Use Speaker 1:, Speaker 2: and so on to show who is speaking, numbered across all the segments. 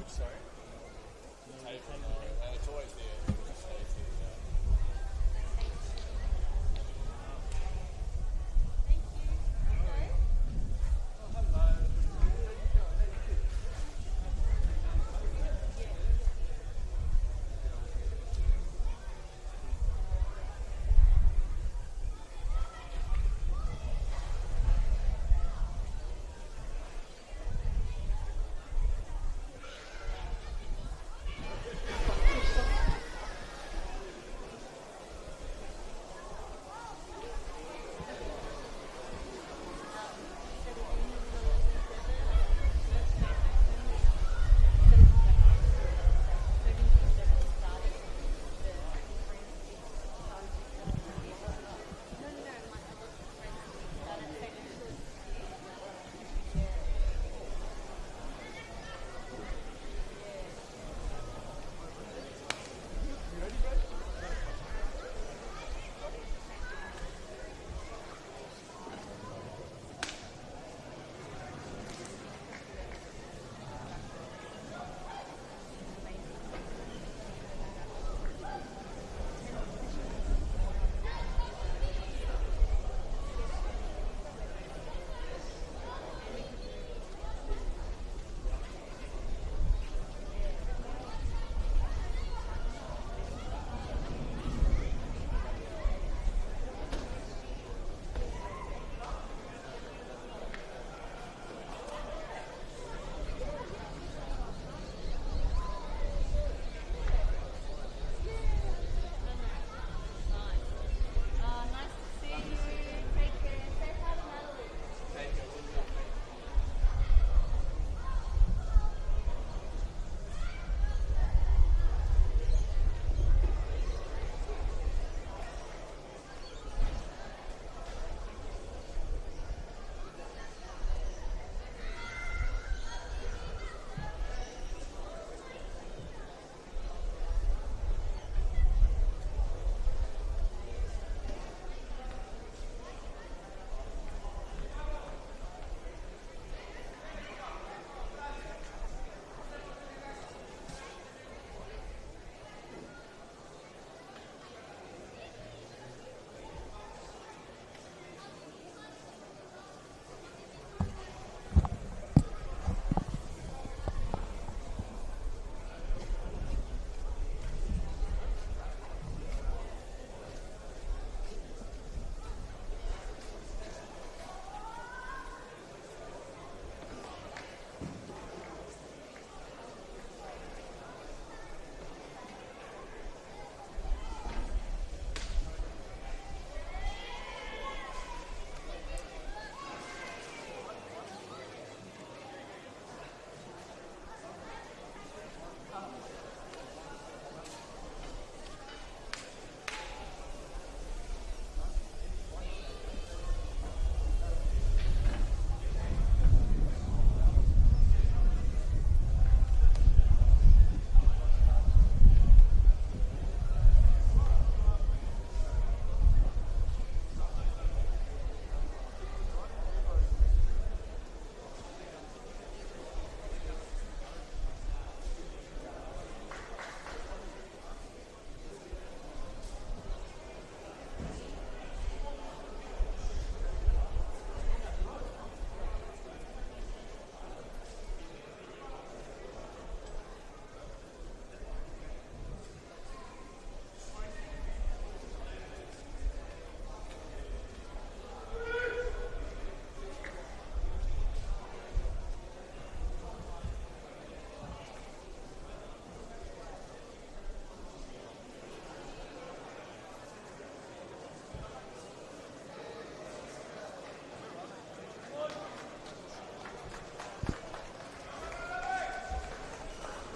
Speaker 1: Sorry? It's always there.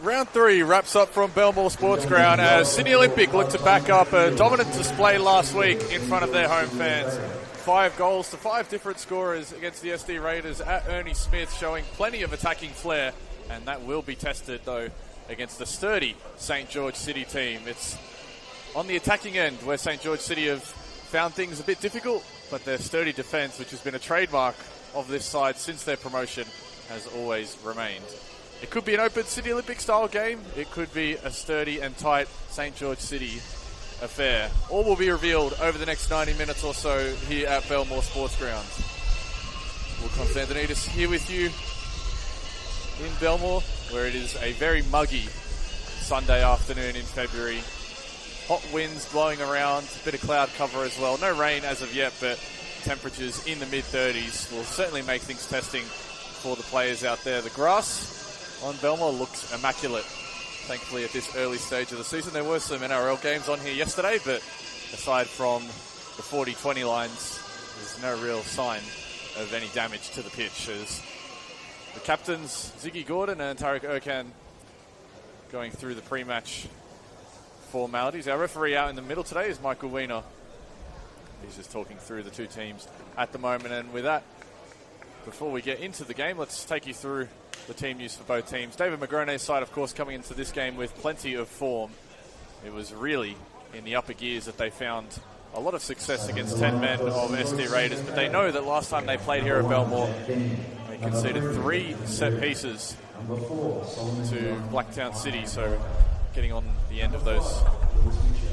Speaker 2: Round 3 wraps up from Belmore Sports Ground as Sydney Olympic look to back up a dominant display last week in front of their home fans. 5 goals to 5 different scorers against the SD Raiders at Ernie Smith, showing plenty of attacking flair, and that will be tested, though, against the sturdy St. George City team. It's on the attacking end where St. George City have found things a bit difficult, but their sturdy defence, which has been a trademark of this side since their promotion, has always remained. It could be an open City Olympic style game. It could be a sturdy and tight St. George City affair. All will be revealed over the next 90 minutes or so here at Belmore Sports Grounds. Will Constantinides here with you in Belmore, where it is a very muggy Sunday afternoon in February. Hot winds blowing around, a bit of cloud cover as well. No rain as of yet, but temperatures in the mid-30s will certainly make things testing for the players out there. The grass on Belmore looks immaculate, thankfully, at this early stage of the season. There were some NRL games on here yesterday, but aside from the 40-20 lines, there's no real sign of any damage to the pitch, as the captains, Ziggy Gordon and Tariq Okan, going through the pre-match formalities. Our referee out in the middle today is Michael Wiener. He's just talking through the two teams at the moment. And with that, before we get into the game, let's take you through the team use for both teams. David Magrone's side, of course, coming into this game with plenty of form. It was really in the upper gears that they found a lot of success against 10 men of SD Raiders, but they know that last time they played here at Belmore, they conceded 3 set pieces to Blacktown City, so getting on the end of those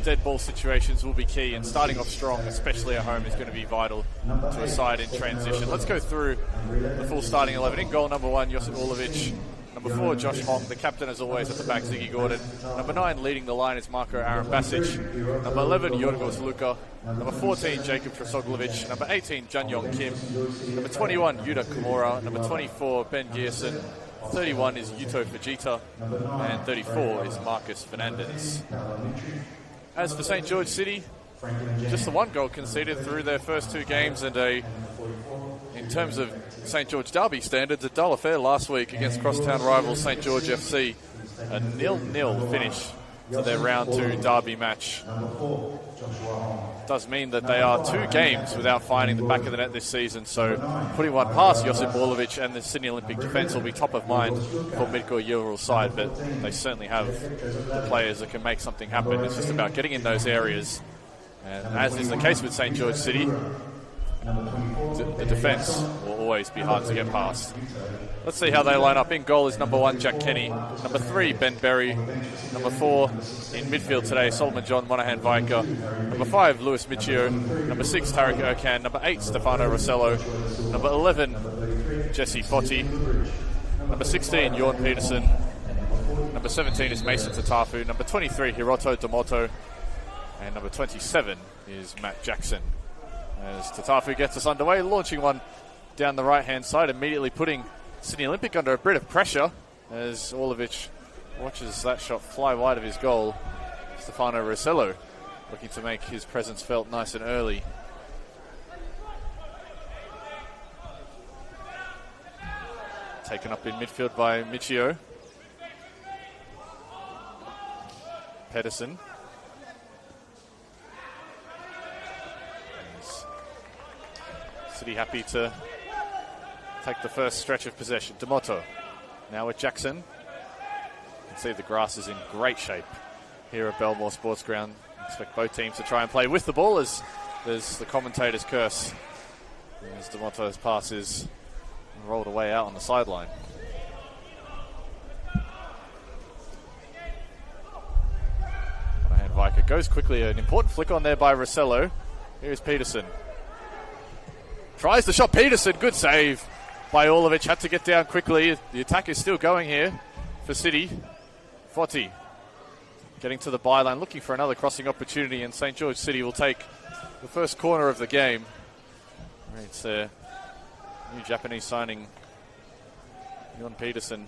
Speaker 2: dead ball situations will be key, and starting off strong, especially at home, is going to be vital to a side in transition. Let's go through the full starting 11. In goal, number 1, Josip Ulovic. Number 4, Josh Hong. The captain, as always, at the back, Ziggy Gordon. Number 9, leading the line, is Marko Aaron Basic. Number 11, Yorgos Luka. Number 14, Jacob Trosoglovic. Number 18, Jun Yong Kim. Number 21, Yuda Kimura. Number 24, Ben Gierson. 31 is Yuto Fujita. And 34 is Marcus Fernandez. As for St. George City, just the 1 goal conceded through their first 2 games, and in terms of St. George derby standards, a dull affair last week against crosstown rivals St. George FC. A 0-0 finish to their round 2 derby match. Does mean that they are 2 games without finding the back of the net this season, so putting one past Josip Orlovic and the Sydney Olympic defence will be top of mind for Mitko Yural's side, but they certainly have the players that can make something happen. It's just about getting in those areas, and as is the case with St. George City, the defence will always be hard to get past. Let's see how they line up. In goal is number 1, Jack Kenny. Number 3, Ben Berry. Number 4, in midfield today, Solomon John, Monahan Viker. Number 5, Lewis Michio. Number 6, Tariq Okan. Number 8, Stefano Rossello. Number 11, Jesse Foti. Number 16, Jorn Peterson. Number 17 is Mason Tatafu. Number 23, Hiroto Domoto. And number 27 is Matt Jackson. As Tatafu gets us underway, launching one down the right-hand side, immediately putting Sydney Olympic under a bit of pressure as Orlovic watches that shot fly wide of his goal. Stefano Rossello looking to make his presence felt nice and early. Taken up in midfield by Michio. Pedersen. City happy to take the first stretch of possession. Demoto now with Jackson. You can see the grass is in great shape here at Belmore Sports Ground. Expect both teams to try and play with the ball, as there's the commentator's curse as Demoto's pass is rolled away out on the sideline. Monahan Viker goes quickly. An important flick on there by Rossello. Here's Peterson. Tries the shot. Peterson, good save by Orlovic. Had to get down quickly. The attack is still going here for City. Foti getting to the byline, looking for another crossing opportunity, and St. George City will take the first corner of the game. It's a new Japanese signing, Jorn Peterson,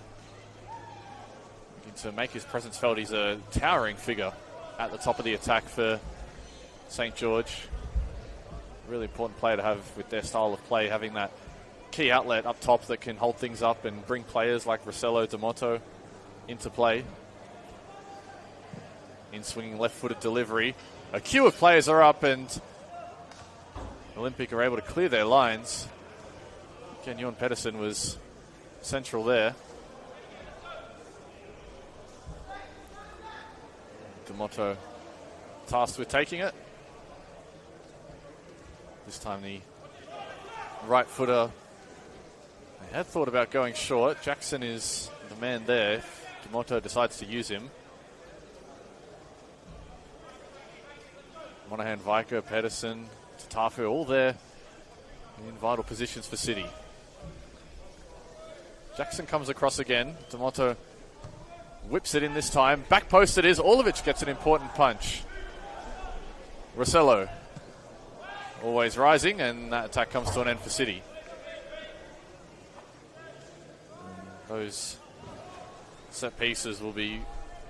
Speaker 2: looking to make his presence felt. He's a towering figure at the top of the attack for St. George. Really important player to have with their style of play, having that key outlet up top that can hold things up and bring players like Rossello, Demoto into play. In swinging left-footed delivery. A queue of players are up, and Olympic are able to clear their lines. Again, Jorn Pedersen was central there. Demoto tasked with taking it. This time the right footer, they had thought about going short. Jackson is the man there if D'Amato decides to use him. Monahan, Viker, Pedersen, Tatafu, all there in vital positions for City. Jackson comes across again. D'Amato whips it in this time. Back post it is. Orlovich gets an important punch. Rossello always rising, and that attack comes to an end for City. Those set pieces will be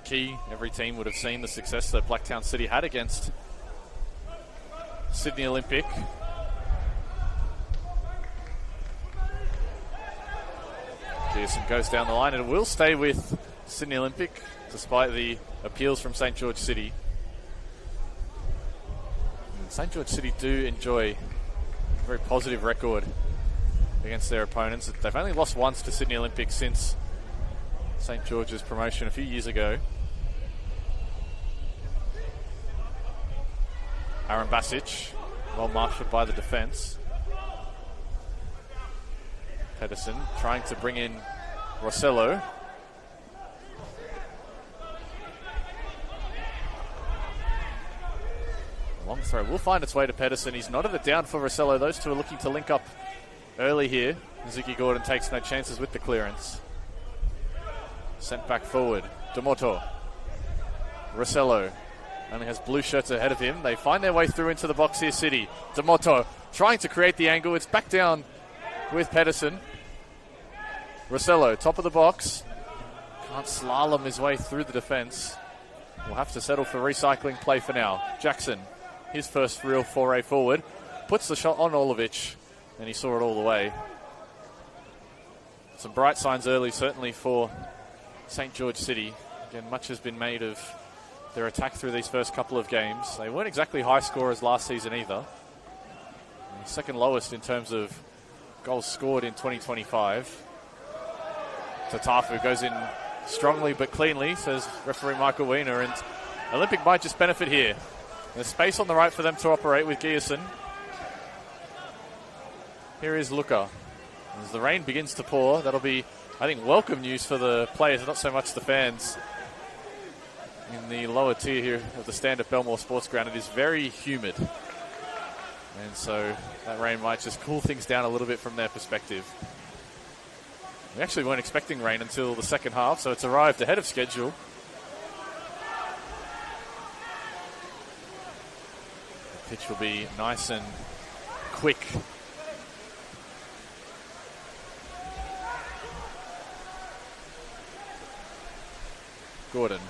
Speaker 2: key. Every team would have seen the success that Blacktown City had against Sydney Olympic. Pearson goes down the line and will stay with Sydney Olympic despite the appeals from St. George City. And St. George City do enjoy a very positive record against their opponents. They've only lost once to Sydney Olympic since St. George's promotion a few years ago. Aaron Basic, well marshalled by the defence. Pedersen trying to bring in Rossello. Long throw will find its way to Pedersen. He's knotted it down for Rossello. Those two are looking to link up early here. Ziggy Gordon takes no chances with the clearance. Sent back forward. D'Amato. Rossello only has blue shirts ahead of him. They find their way through into the box here, City. D'Amato trying to create the angle. It's back down with Pedersen. Rossello, top of the box. Can't slalom his way through the defence. We'll have to settle for recycling play for now. Jackson, his first real foray forward. Puts the shot on Orlovich, and he saw it all the way. Some bright signs early, certainly for St. George City. Again, much has been made of their attack through these first couple of games. They weren't exactly high scorers last season either. Second lowest in terms of goals scored in 2025. Tatafu goes in strongly but cleanly, says referee Michael Wiener, and Olympic might just benefit here. There's space on the right for them to operate with Gierson. Here is Luca. As the rain begins to pour, that'll be, I think, welcome news for the players, not so much the fans. In the lower tier here of the stand at Belmore Sports Ground, it is very humid. And so that rain might just cool things down a little bit from their perspective. We actually weren't expecting rain until the second half, so it's arrived ahead of schedule. The pitch will be nice and quick. Gordon.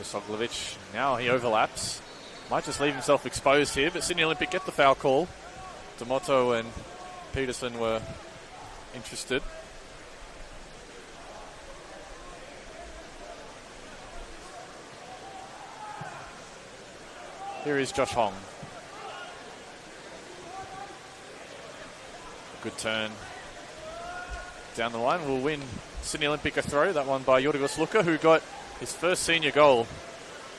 Speaker 2: Soglovich, now he overlaps. Might just leave himself exposed here, but Sydney Olympic get the foul call. D'Amato and Peterson were interested. Here is Josh Hong. Good turn. Down the line will win Sydney Olympic a throw. That one by Yorgos Luka, who got his first senior goal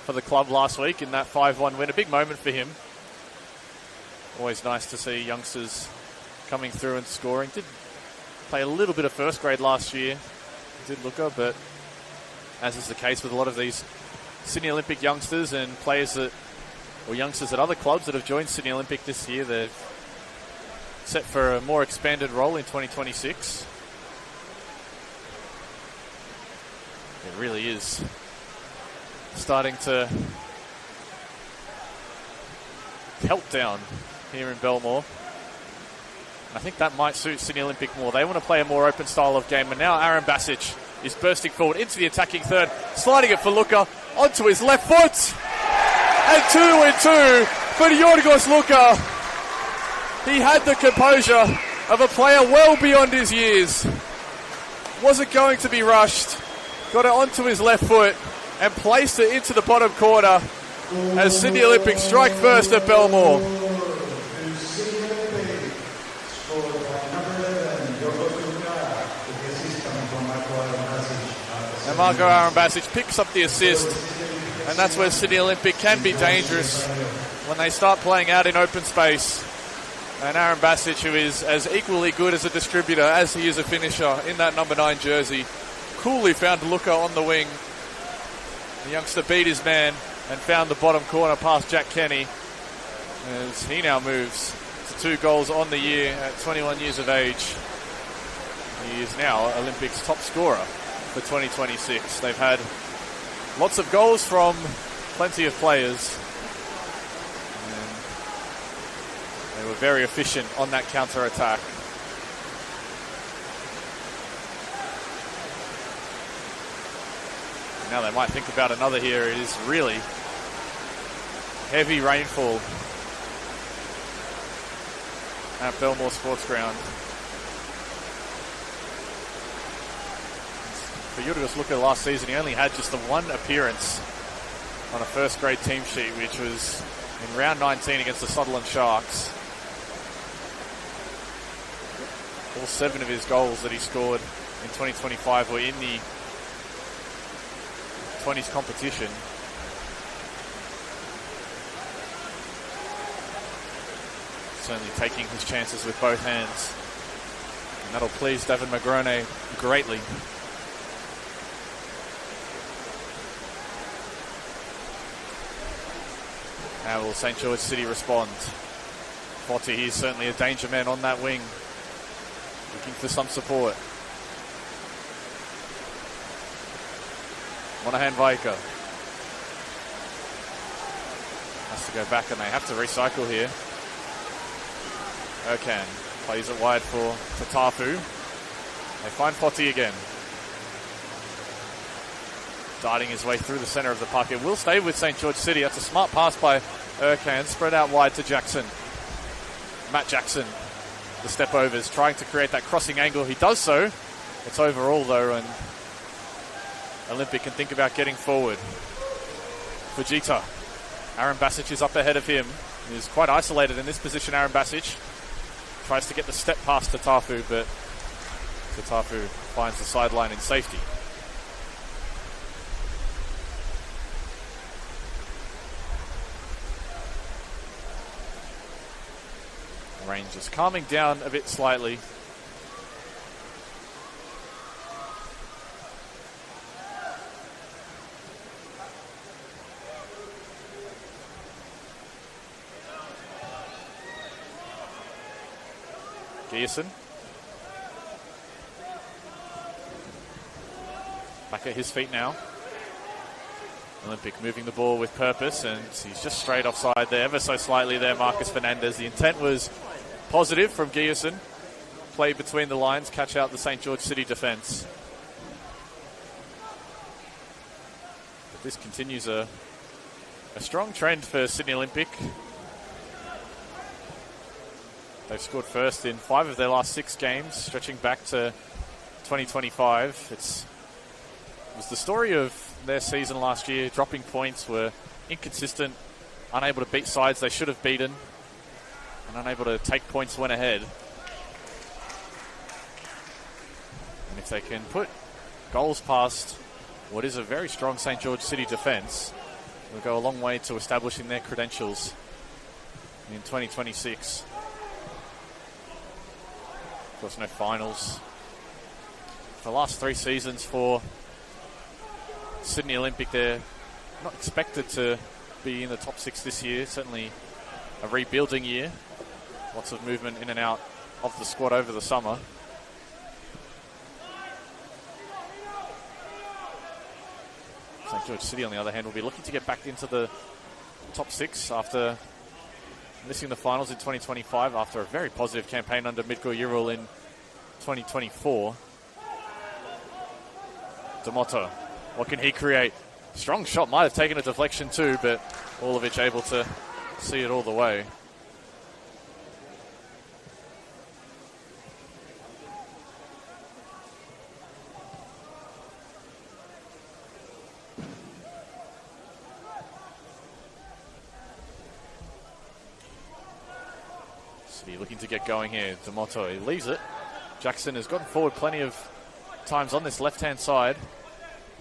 Speaker 2: for the club last week in that 5-1 win. A big moment for him. Always nice to see youngsters coming through and scoring. Did play a little bit of first grade last year, did Luka, but as is the case with a lot of these Sydney Olympic youngsters and players that, or youngsters at other clubs that have joined Sydney Olympic this year, they're set for a more expanded role in 2026. It really is starting to help down here in Belmore. I think that might suit Sydney Olympic more. They want to play a more open style of game. And now Aaron Basic is bursting forward into the attacking third, sliding it for Luka onto his left foot. And 2-2 for Yorgos Luka. He had the composure of a player well beyond his years. Wasn't going to be rushed. Got it onto his left foot and placed it into the bottom corner as Sydney Olympic strike first at Belmore. And Marco Aaron Basic picks up the assist, and that's where Sydney Olympic can be dangerous when they start playing out in open space. And Aaron Basic, who is as equally good as a distributor as he is a finisher in that number 9 jersey, coolly found Luca on the wing. The youngster beat his man and found the bottom corner past Jack Kenny, as he now moves to 2 goals on the year at 21 years of age. He is now Olympics' top scorer for 2026. They've had lots of goals from plenty of players. They were very efficient on that counter-attack. Now they might think about another here. It is really heavy rainfall at Belmore Sports Ground. For you to just look at last season, he only had just the 1 appearance on a first-grade team sheet, which was in round 19 against the Sutherland Sharks. All 7 of his goals that he scored in 2025 were in the 20s competition. Certainly taking his chances with both hands. And that'll please David Magrone greatly. How will St. George City respond? Foti, he's certainly a danger man on that wing. Looking for some support. Monahan Vaika has to go back, and they have to recycle here. Erkan plays it wide for Tatafu. They find Foti again. Darting his way through the centre of the puck. It will stay with St. George City. That's a smart pass by Erkan. Spread out wide to Jackson. Matt Jackson, the step overs, trying to create that crossing angle. He does so. It's overall though, and Olympic can think about getting forward. Fujita. Aaron Basic is up ahead of him. He's quite isolated in this position, Aaron Basic. Tries to get the step past Tatafu, but Tatafu finds the sideline in safety. Rangers calming down a bit slightly. Gierson. Back at his feet now. Olympic moving the ball with purpose, and he's just straight offside there, ever so slightly there, Marcus Fernandez. The intent was positive from Gierson. Play between the lines, catch out the St. George City defence. But this continues a strong trend for Sydney Olympic. They've scored first in 5 of their last 6 games, stretching back to 2025. It was the story of their season last year. Dropping points, were inconsistent, unable to beat sides they should have beaten, and unable to take points when ahead. And if they can put goals past what is a very strong St. George City defence, it'll go a long way to establishing their credentials in 2026. Of course, no finals. The last 3 seasons for Sydney Olympic, they're not expected to be in the top 6 this year. Certainly a rebuilding year. Lots of movement in and out of the squad over the summer. St. George City, on the other hand, will be looking to get back into the top 6 after missing the finals in 2025, after a very positive campaign under Midko Ural in 2024. D'Amato, what can he create? Strong shot, might have taken a deflection too, but Orlovich able to see it all the way. City looking to get going here. D'Amato, he leaves it. Jackson has gotten forward plenty of times on this left-hand side.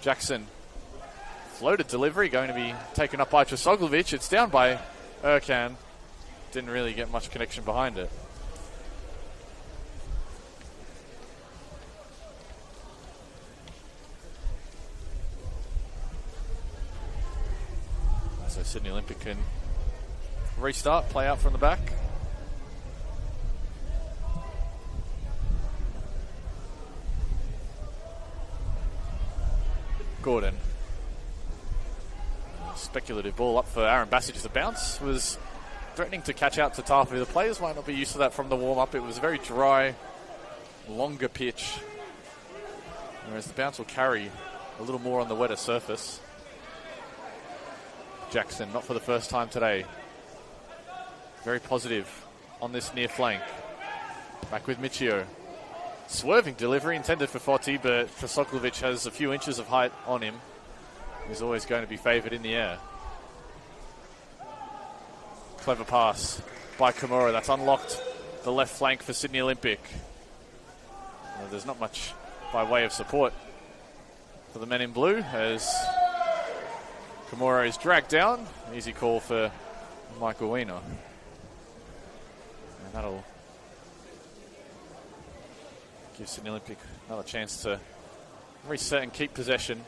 Speaker 2: Jackson, floated delivery, going to be taken up by Trosoglovic. It's down by Erkan. Didn't really get much connection behind it. So Sydney Olympic can restart, play out from the back. Gordon. Speculative ball up for Aaron Bassage. The bounce was threatening to catch out to Tafu. The players might not be used to that from the warm-up. It was a very dry, longer pitch, whereas the bounce will carry a little more on the wetter surface. Jackson, not for the first time today. Very positive on this near flank. Back with Michio. Swerving delivery intended for Foti, but Sokolovic has a few inches of height on him. He's always going to be favoured in the air. Clever pass by Kimura. That's unlocked the left flank for Sydney Olympic. Well, there's not much by way of support for the men in blue as Kimura is dragged down. Easy call for Michael Weiner. And that'll give Sydney Olympic another chance to reset and keep possession.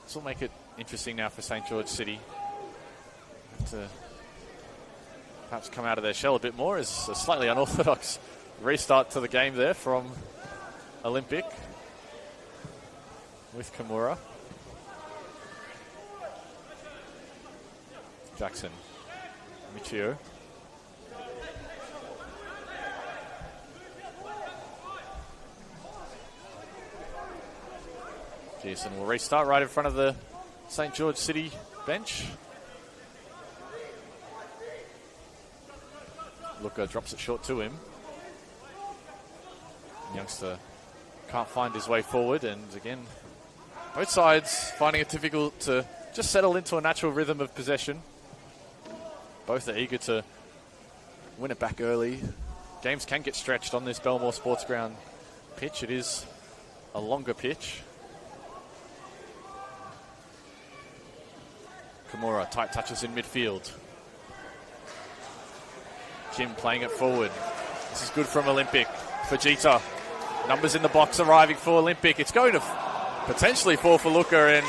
Speaker 2: This will make it interesting now for St. George City. Have to perhaps come out of their shell a bit more as a slightly unorthodox restart to the game there from Olympic with Kimura. Jackson. Michio. Jason will restart right in front of the St. George City bench. Looker drops it short to him. Youngster can't find his way forward, and again, both sides finding it difficult to just settle into a natural rhythm of possession. Both are eager to win it back early. Games can get stretched on this Belmore Sports Ground pitch. It is a longer pitch. Kimura, tight touches in midfield. Kim playing it forward. This is good from Olympic. Fujita. Numbers in the box arriving for Olympic. It's going to potentially fall for Looker, and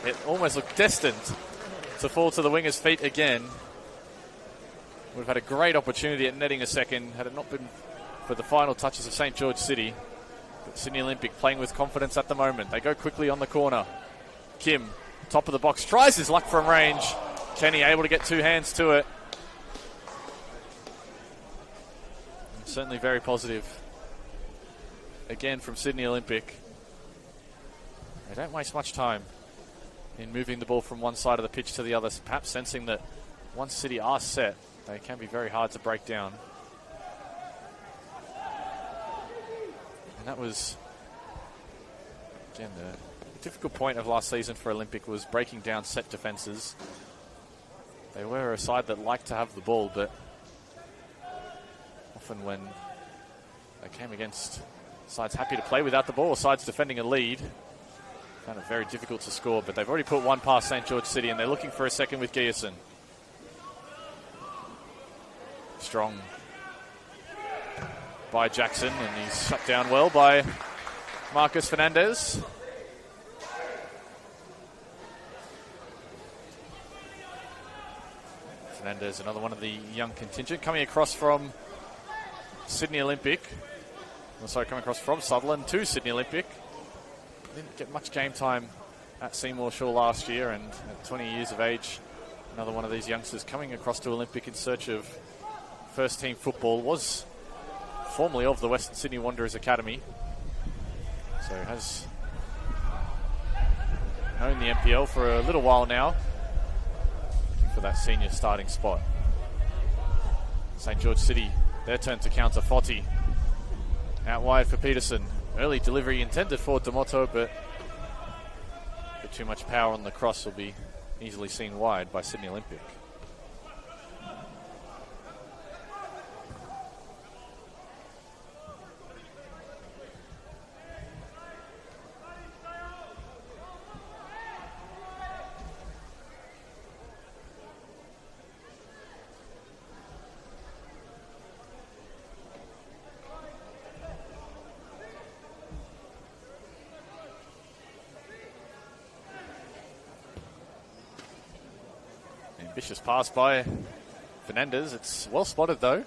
Speaker 2: it almost looked destined to fall to the winger's feet again. We've had a great opportunity at netting a second had it not been for the final touches of St. George City. But Sydney Olympic playing with confidence at the moment. They go quickly on the corner. Kim, top of the box, tries his luck from range. Kenny able to get two hands to it. Certainly very positive. Again from Sydney Olympic. They don't waste much time in moving the ball from one side of the pitch to the other, perhaps sensing that once City are set, they can be very hard to break down. And that was, again, the difficult point of last season for Olympic was breaking down set defences. They were a side that liked to have the ball, but often when they came against sides happy to play without the ball, or sides defending a lead, found it very difficult to score. But they've already put one past St. George City, and they're looking for a second with Gierson. Strong by Jackson, and he's shut down well by Marcus Fernandez. Fernandez, another one of the young contingent, coming across from Sydney Olympic. Coming across from Sutherland to Sydney Olympic. Didn't get much game time at Seymour Shaw last year, and at 20 years of age, another one of these youngsters coming across to Olympic in search of first team football. Was formerly of the Western Sydney Wanderers Academy, so has known the NPL for a little while now, looking for that senior starting spot. St. George City, their turn to counter. Foti out wide for Peterson. Early delivery intended for D'Amato, but too much power on the cross will be easily seen wide by Sydney Olympic. Vicious pass by Fernandez. It's well spotted though.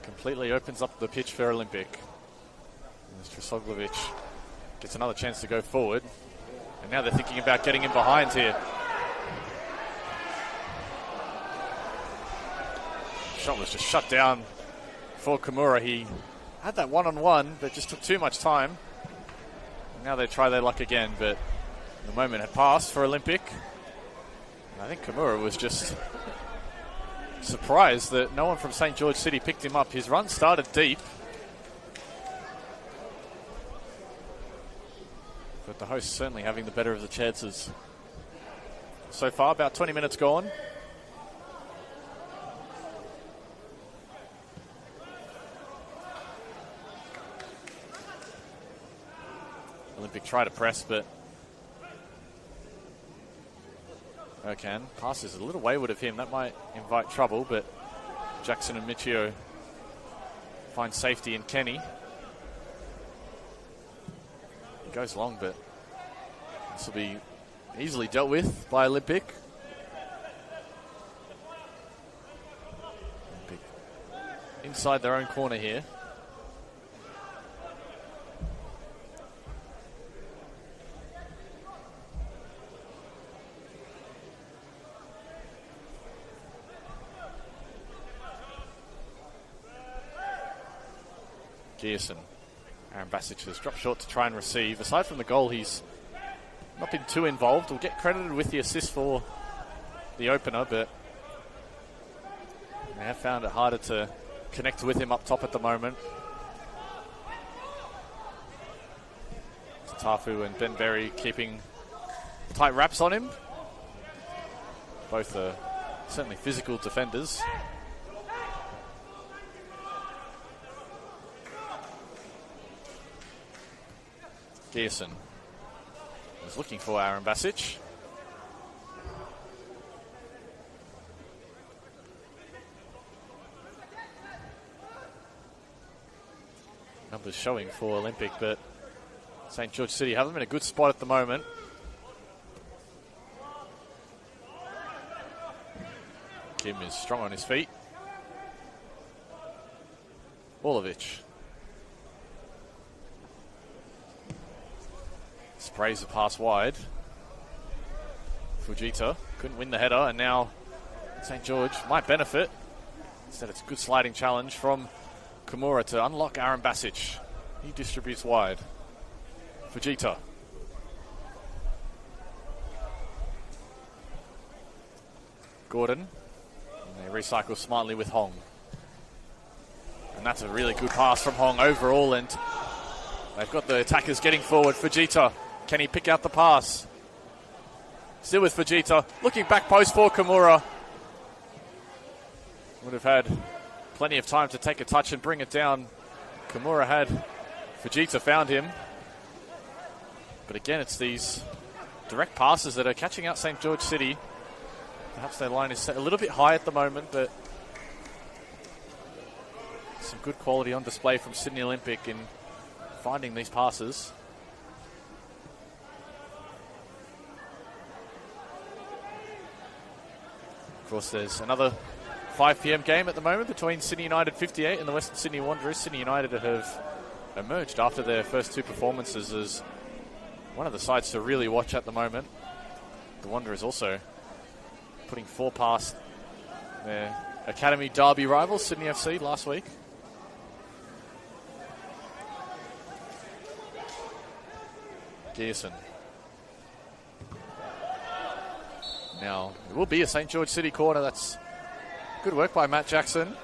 Speaker 2: Completely opens up the pitch for Olympic. Strisoglovic gets another chance to go forward. And now they're thinking about getting him behind here. Shot was just shut down for Kimura. He had that one-on-one, but just took too much time. And now they try their luck again, but the moment had passed for Olympic. And I think Kimura was just surprised that no one from St. George City picked him up. His run started deep, but the hosts certainly having the better of the chances. So far, about 20 minutes gone. Olympic try to press, but Okan passes a little wayward of him. That might invite trouble, but Jackson and Michio find safety in Kenny. He goes long, but this will be easily dealt with by Olympic. Olympic inside their own corner here. Gearson. Aaron Basic has dropped short to try and receive. Aside from the goal, he's not been too involved. Will get credited with the assist for the opener, but they have found it harder to connect with him up top at the moment. Tafu and Ben Berry keeping tight wraps on him. Both are certainly physical defenders. Gearson was looking for Aaron Basic. Numbers showing for Olympic, but St. George City have them in a good spot at the moment. Kim is strong on his feet. Orlovich. Sprays the pass wide. Fujita couldn't win the header, and now St. George might benefit. Instead, it's a good sliding challenge from Kimura to unlock Aaron Basic. He distributes wide. Fujita. Gordon. And they recycle smartly with Hong. And that's a really good pass from Hong overall, and they've got the attackers getting forward. Fujita. Can he pick out the pass? Still with Fujita. Looking back post for Kimura. Would have had plenty of time to take a touch and bring it down. Kimura had. Fujita found him. But again, it's these direct passes that are catching out St. George City. Perhaps their line is set a little bit high at the moment, but some good quality on display from Sydney Olympic in finding these passes. Of course, there's another 5 p.m. game at the moment between Sydney United 58 and the Western Sydney Wanderers. Sydney United have emerged after their first two performances as one of the sides to really watch at the moment. The Wanderers also putting 4 past their Academy Derby rivals, Sydney FC, last week. Gearson. Now, it will be a St. George City corner. That's good work by Matt Jackson. And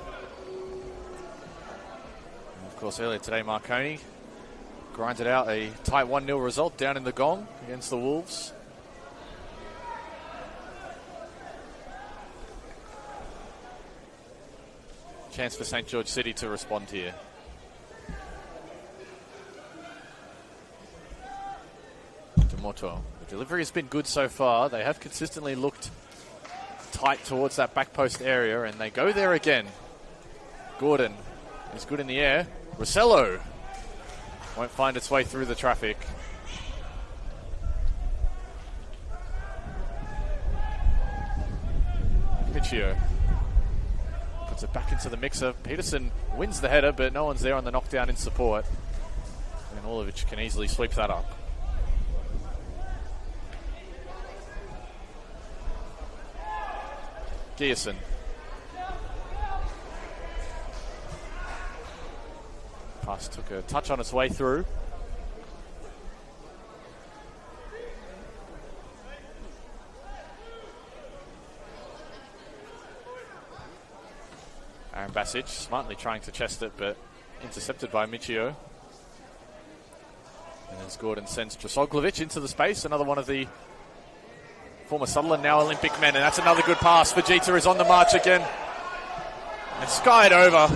Speaker 2: of course, earlier today, Marconi grinded out a tight 1-0 result down in the Gong against the Wolves. Chance for St. George City to respond here. DeMotto. The delivery has been good so far. They have consistently looked tight towards that back post area, and they go there again. Gordon is good in the air. Rossello won't find its way through the traffic. Michio. Puts it back into the mixer. Peterson wins the header, but no one's there on the knockdown in support. And Orlovich can easily sweep that up. Gierson. Pass took a touch on its way through. Aaron Basic smartly trying to chest it, but intercepted by Michio. And as Gordon sends Drasoglovic into the space, another one of the former Sutherland, now Olympic men, and that's another good pass. Fujita is on the march again. And skied over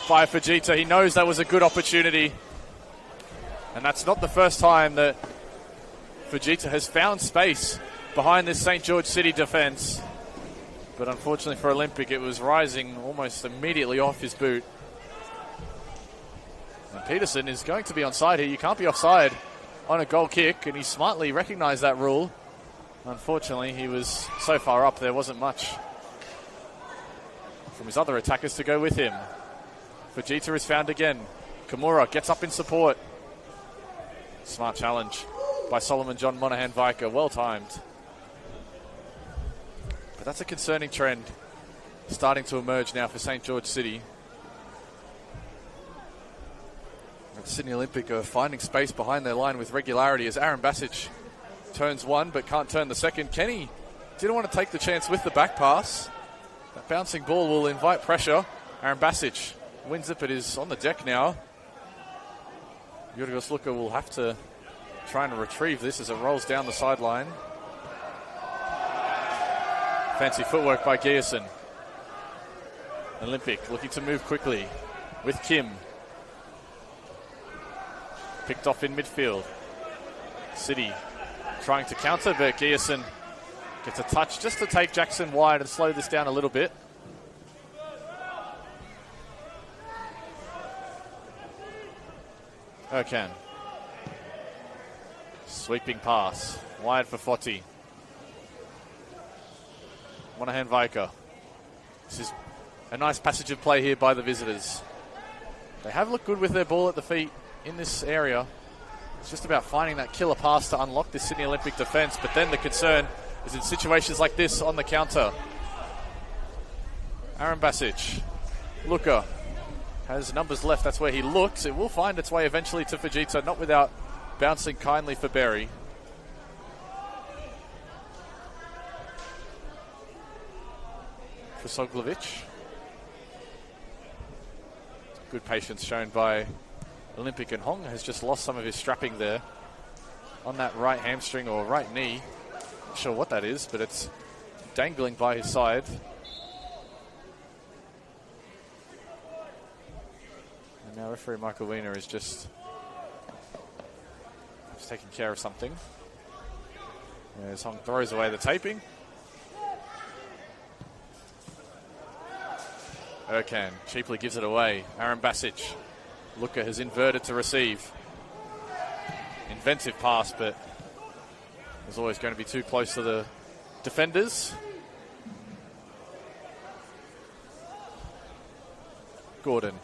Speaker 2: by Fujita. He knows that was a good opportunity. And that's not the first time that Fujita has found space behind this St. George City defence. But unfortunately for Olympic, it was rising almost immediately off his boot. And Peterson is going to be onside here. You can't be offside on a goal kick, and he smartly recognised that rule. Unfortunately, he was so far up, there wasn't much from his other attackers to go with him. Fujita is found again. Kimura gets up in support. Smart challenge by Solomon John Monaghan-Viker, well timed. But that's a concerning trend starting to emerge now for St. George City. And Sydney Olympic are finding space behind their line with regularity as Aaron Basic turns one but can't turn the second. Kenny didn't want to take the chance with the back pass. That bouncing ball will invite pressure. Aaron Basic wins it but is on the deck now. Yorgos Luka will have to try and retrieve this as it rolls down the sideline. Fancy footwork by Gierson. Olympic looking to move quickly with Kim. Picked off in midfield. City trying to counter, but Gierson gets a touch just to take Jackson wide and slow this down a little bit. Okan. Sweeping pass. Wide for Foti. Monaghan-Viker. This is a nice passage of play here by the visitors. They have looked good with their ball at the feet in this area. It's just about finding that killer pass to unlock this Sydney Olympic defence, but then the concern is in situations like this on the counter. Aaron Basic. Luka has numbers left, that's where he looks. It will find its way eventually to Fujita, not without bouncing kindly for Berry. Drasoglovic. Good patience shown by Olympic, and Hong has just lost some of his strapping there on that right hamstring or right knee. Not sure what that is, but it's dangling by his side. And now referee Michael Wiener is just taking care of something. As Hong throws away the taping. Okan cheaply gives it away. Aaron Basic. Luka has inverted to receive. Inventive pass, but was always going to be too close to the defenders. Gordon.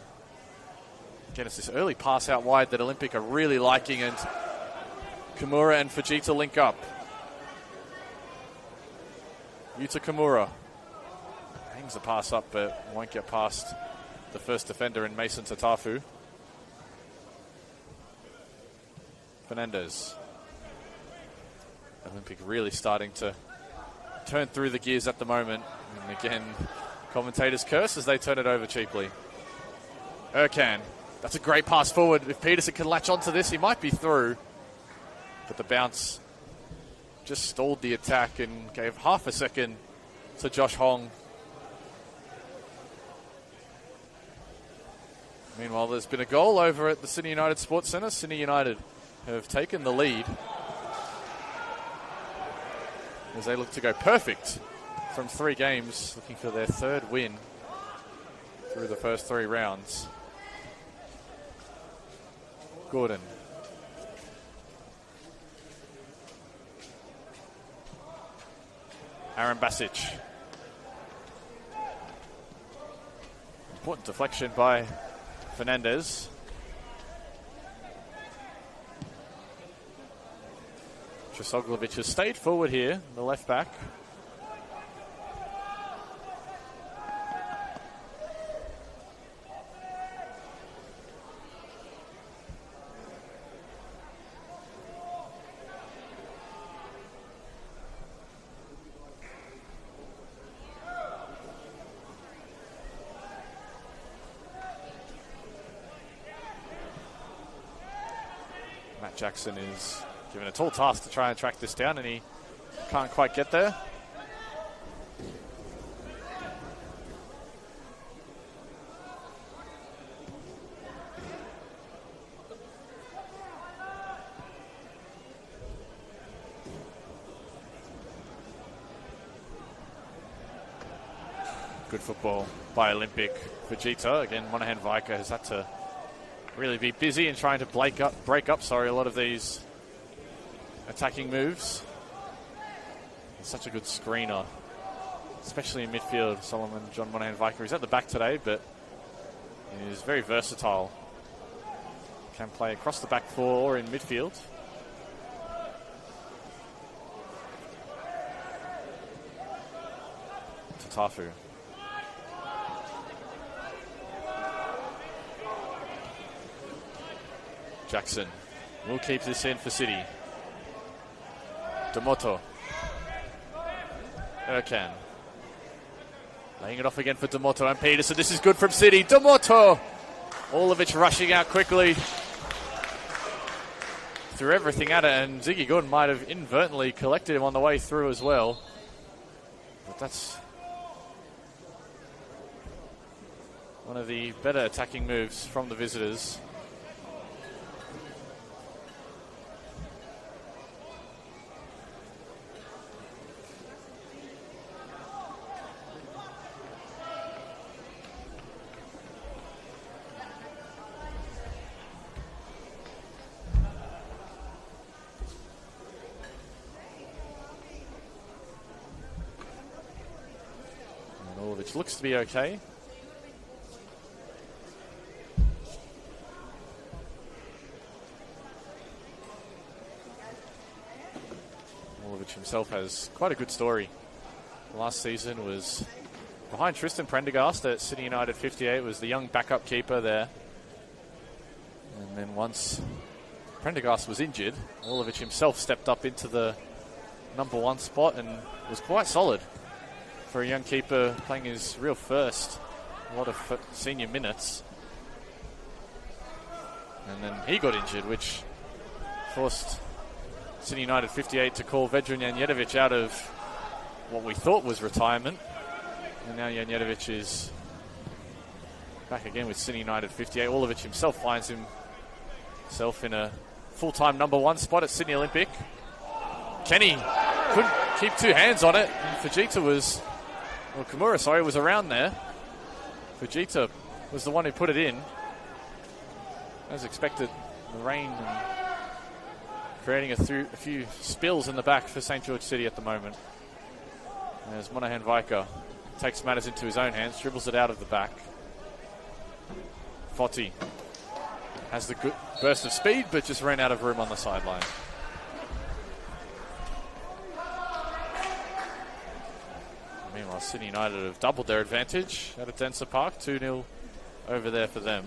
Speaker 2: Again, it's this early pass out wide that Olympic are really liking, and Kimura and Fujita link up. Yuta Kimura hangs the pass up, but won't get past the first defender in Mason Tatafu. Fernandez. Olympic really starting to turn through the gears at the moment. And again, commentators curse as they turn it over cheaply. Erkan. That's a great pass forward. If Peterson can latch onto this, he might be through. But the bounce just stalled the attack and gave half a second to Josh Hong. Meanwhile, there's been a goal over at the Sydney United Sports Centre. Sydney United have taken the lead as they look to go perfect from 3 games, looking for their 3rd win through the first 3 rounds. Gordon. Aaron Basic. Important deflection by Fernandez. Trisoglovic has stayed forward here, the left back. Matt Jackson is given a tall task to try and track this down, and he can't quite get there. Good football by Olympic. Fujita, again, Monahan Viker has had to really be busy in trying to break up a lot of these attacking moves. He's such a good screener, especially in midfield. Solomon John Monahan Viker is at the back today, but he is very versatile. Can play across the back four or in midfield. Tatafu. Jackson will keep this in for City. Demoto. Erkan. Laying it off again for Demoto and Peterson. This is good from City. Demoto! Orlovich rushing out quickly. Threw everything at it, and Ziggy Gordon might have inadvertently collected him on the way through as well. But that's one of the better attacking moves from the visitors. Which looks to be okay. Orlovich himself has quite a good story. Last season was behind Tristan Prendergast at City United 58, was the young backup keeper there. And then once Prendergast was injured, Orlovich himself stepped up into the number one spot and was quite solid for a young keeper playing his real first, a lot of senior minutes. And then he got injured, which forced City United 58 to call Vedran Janjetovic out of what we thought was retirement. And now Janjetovic is back again with City United 58. Orlovich himself finds himself in a full-time number one spot at Sydney Olympic. Kenny couldn't keep two hands on it. And Fujita was... Well, Kimura, was around there. Fujita was the one who put it in. As expected, the rain and creating a few spills in the back for St. George City at the moment. As Monahan Viker takes matters into his own hands, dribbles it out of the back. Foti has the good burst of speed, but just ran out of room on the sideline. Meanwhile, Sydney United have doubled their advantage at Adensa Park, 2-0 over there for them.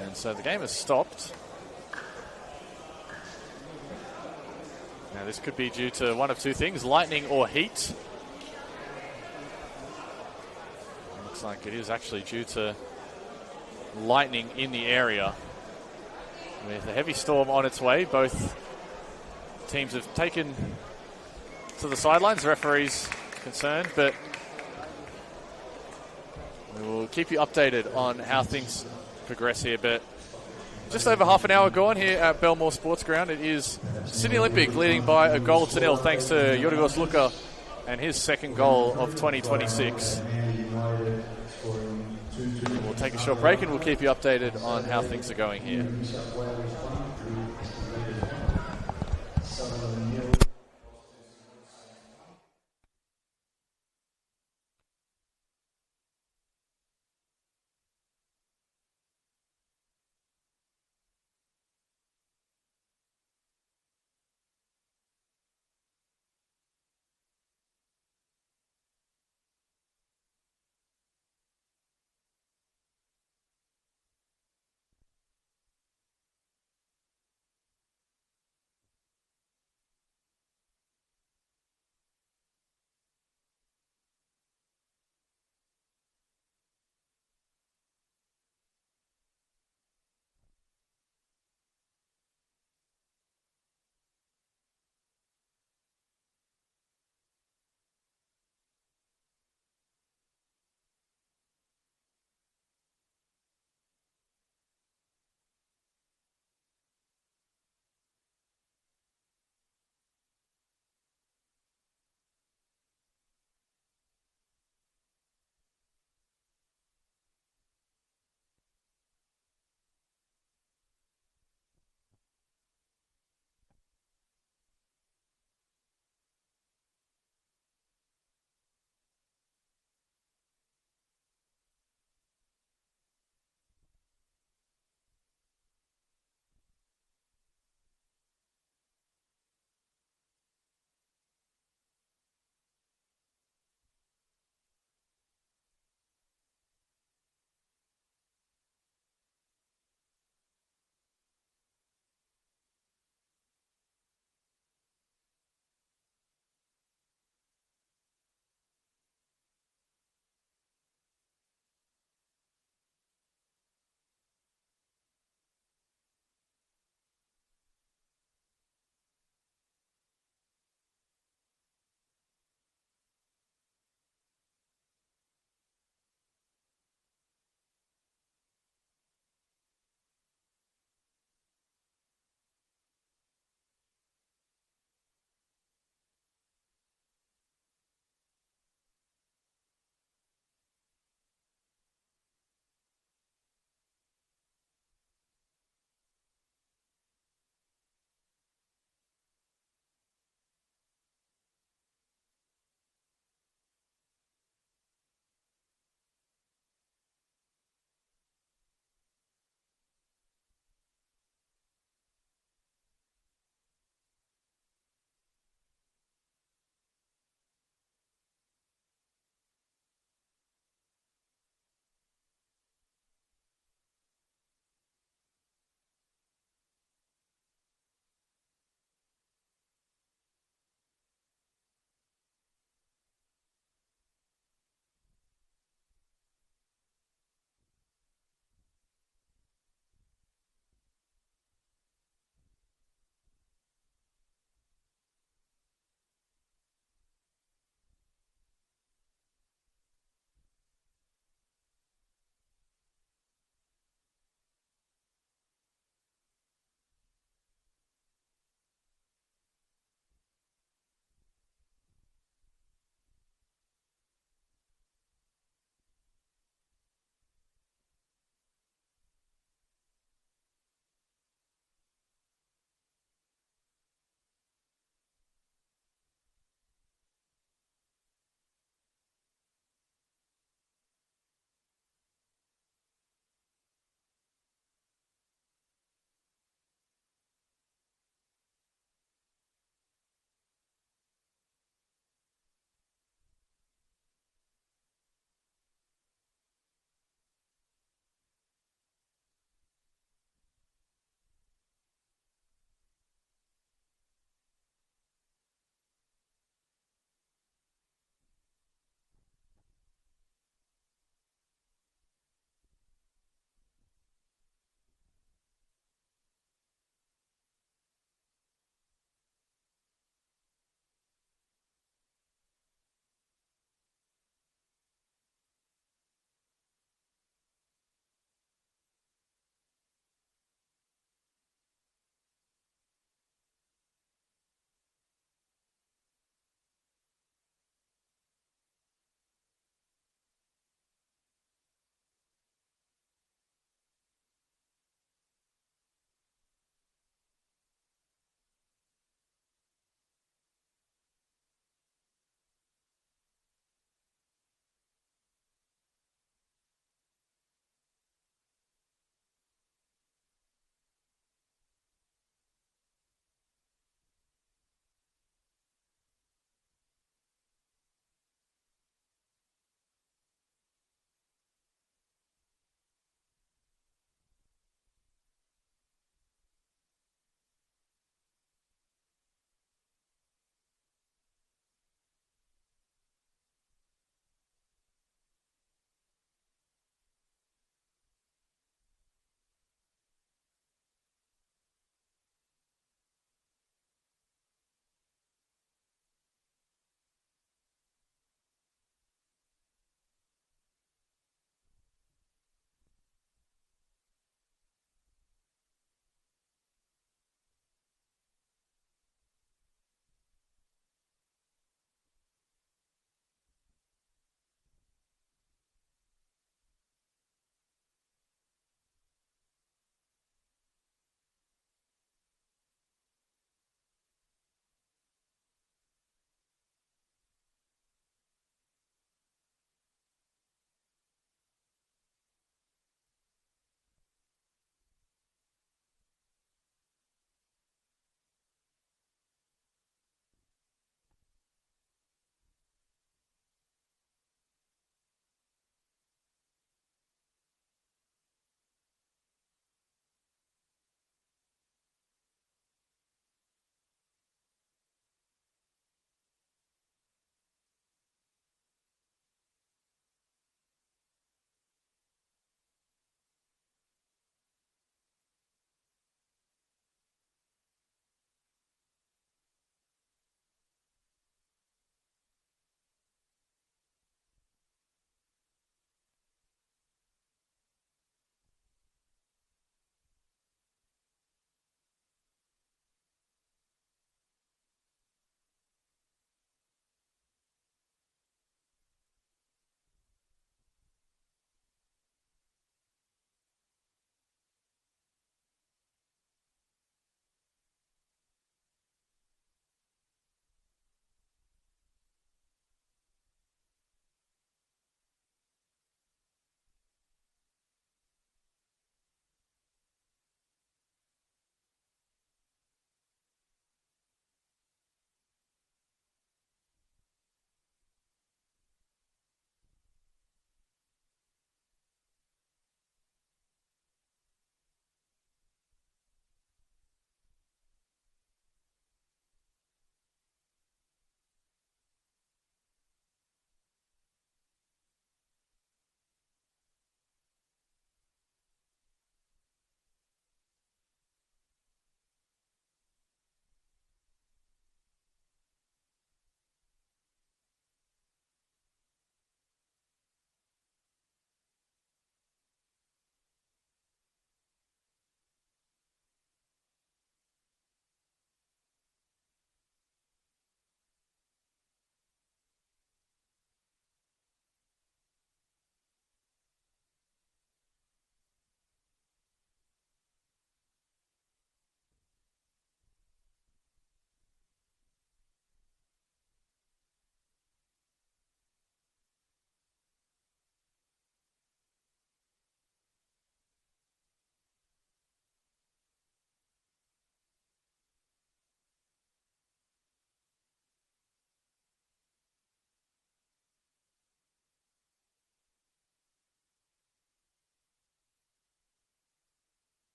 Speaker 2: And so the game has stopped. Now this could be due to one of two things, lightning or heat. Looks like it is actually due to lightning in the area. With a heavy storm on its way, both teams have taken to the sidelines, the referee's concerned, but we will keep you updated on how things progress here. But Just over half an hour gone here at Belmore Sports Ground. It is Sydney Olympic leading by a goal to nil thanks to Yorgos Luka and his second goal of 2026. We'll take a short break and we'll keep you updated on how things are going here.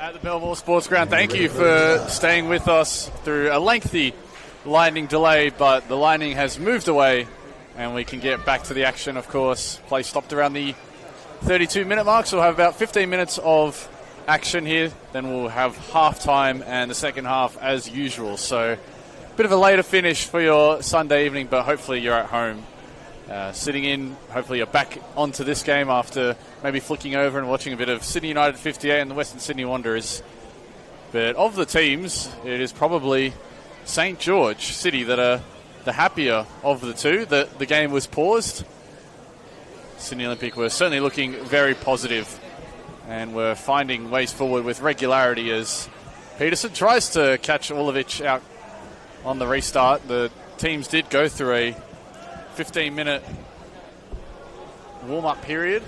Speaker 2: At the Belmore Sports Ground, thank you for staying with us through a lengthy lightning delay, but the lightning has moved away and we can get back to the action, of course. Play stopped around the 32-minute mark, so we'll have about 15 minutes of action here. Then we'll have half-time and the second half as usual. So a bit of a later finish for your Sunday evening, but hopefully you're at home sitting in. Hopefully you're back onto this game after maybe flicking over and watching a bit of Sydney United 58 and the Western Sydney Wanderers. But of the teams, it is probably St. George City that are the happier of the two. The game was paused. Sydney Olympic were certainly looking very positive and were finding ways forward with regularity as Peterson tries to catch Ulovic out on the restart. The teams did go through a 15-minute warm-up period,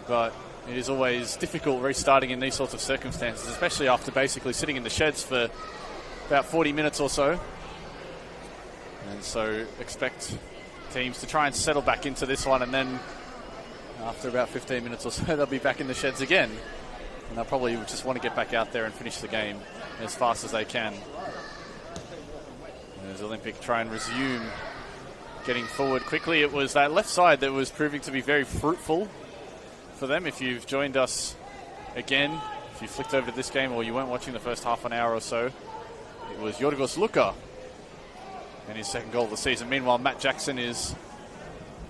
Speaker 2: but it is always difficult restarting in these sorts of circumstances, especially after basically sitting in the sheds for about 40 minutes or so. And so expect teams to try and settle back into this one, and then after about 15 minutes or so they'll be back in the sheds again, and they'll probably just want to get back out there and finish the game as fast as they can. As Olympic try and resume getting forward quickly. It was that left side that was proving to be very fruitful for them. If you've joined us again, if you flicked over to this game or you weren't watching the first half an hour or so, it was Yorgos Luka and his second goal of the season. Meanwhile, Matt Jackson is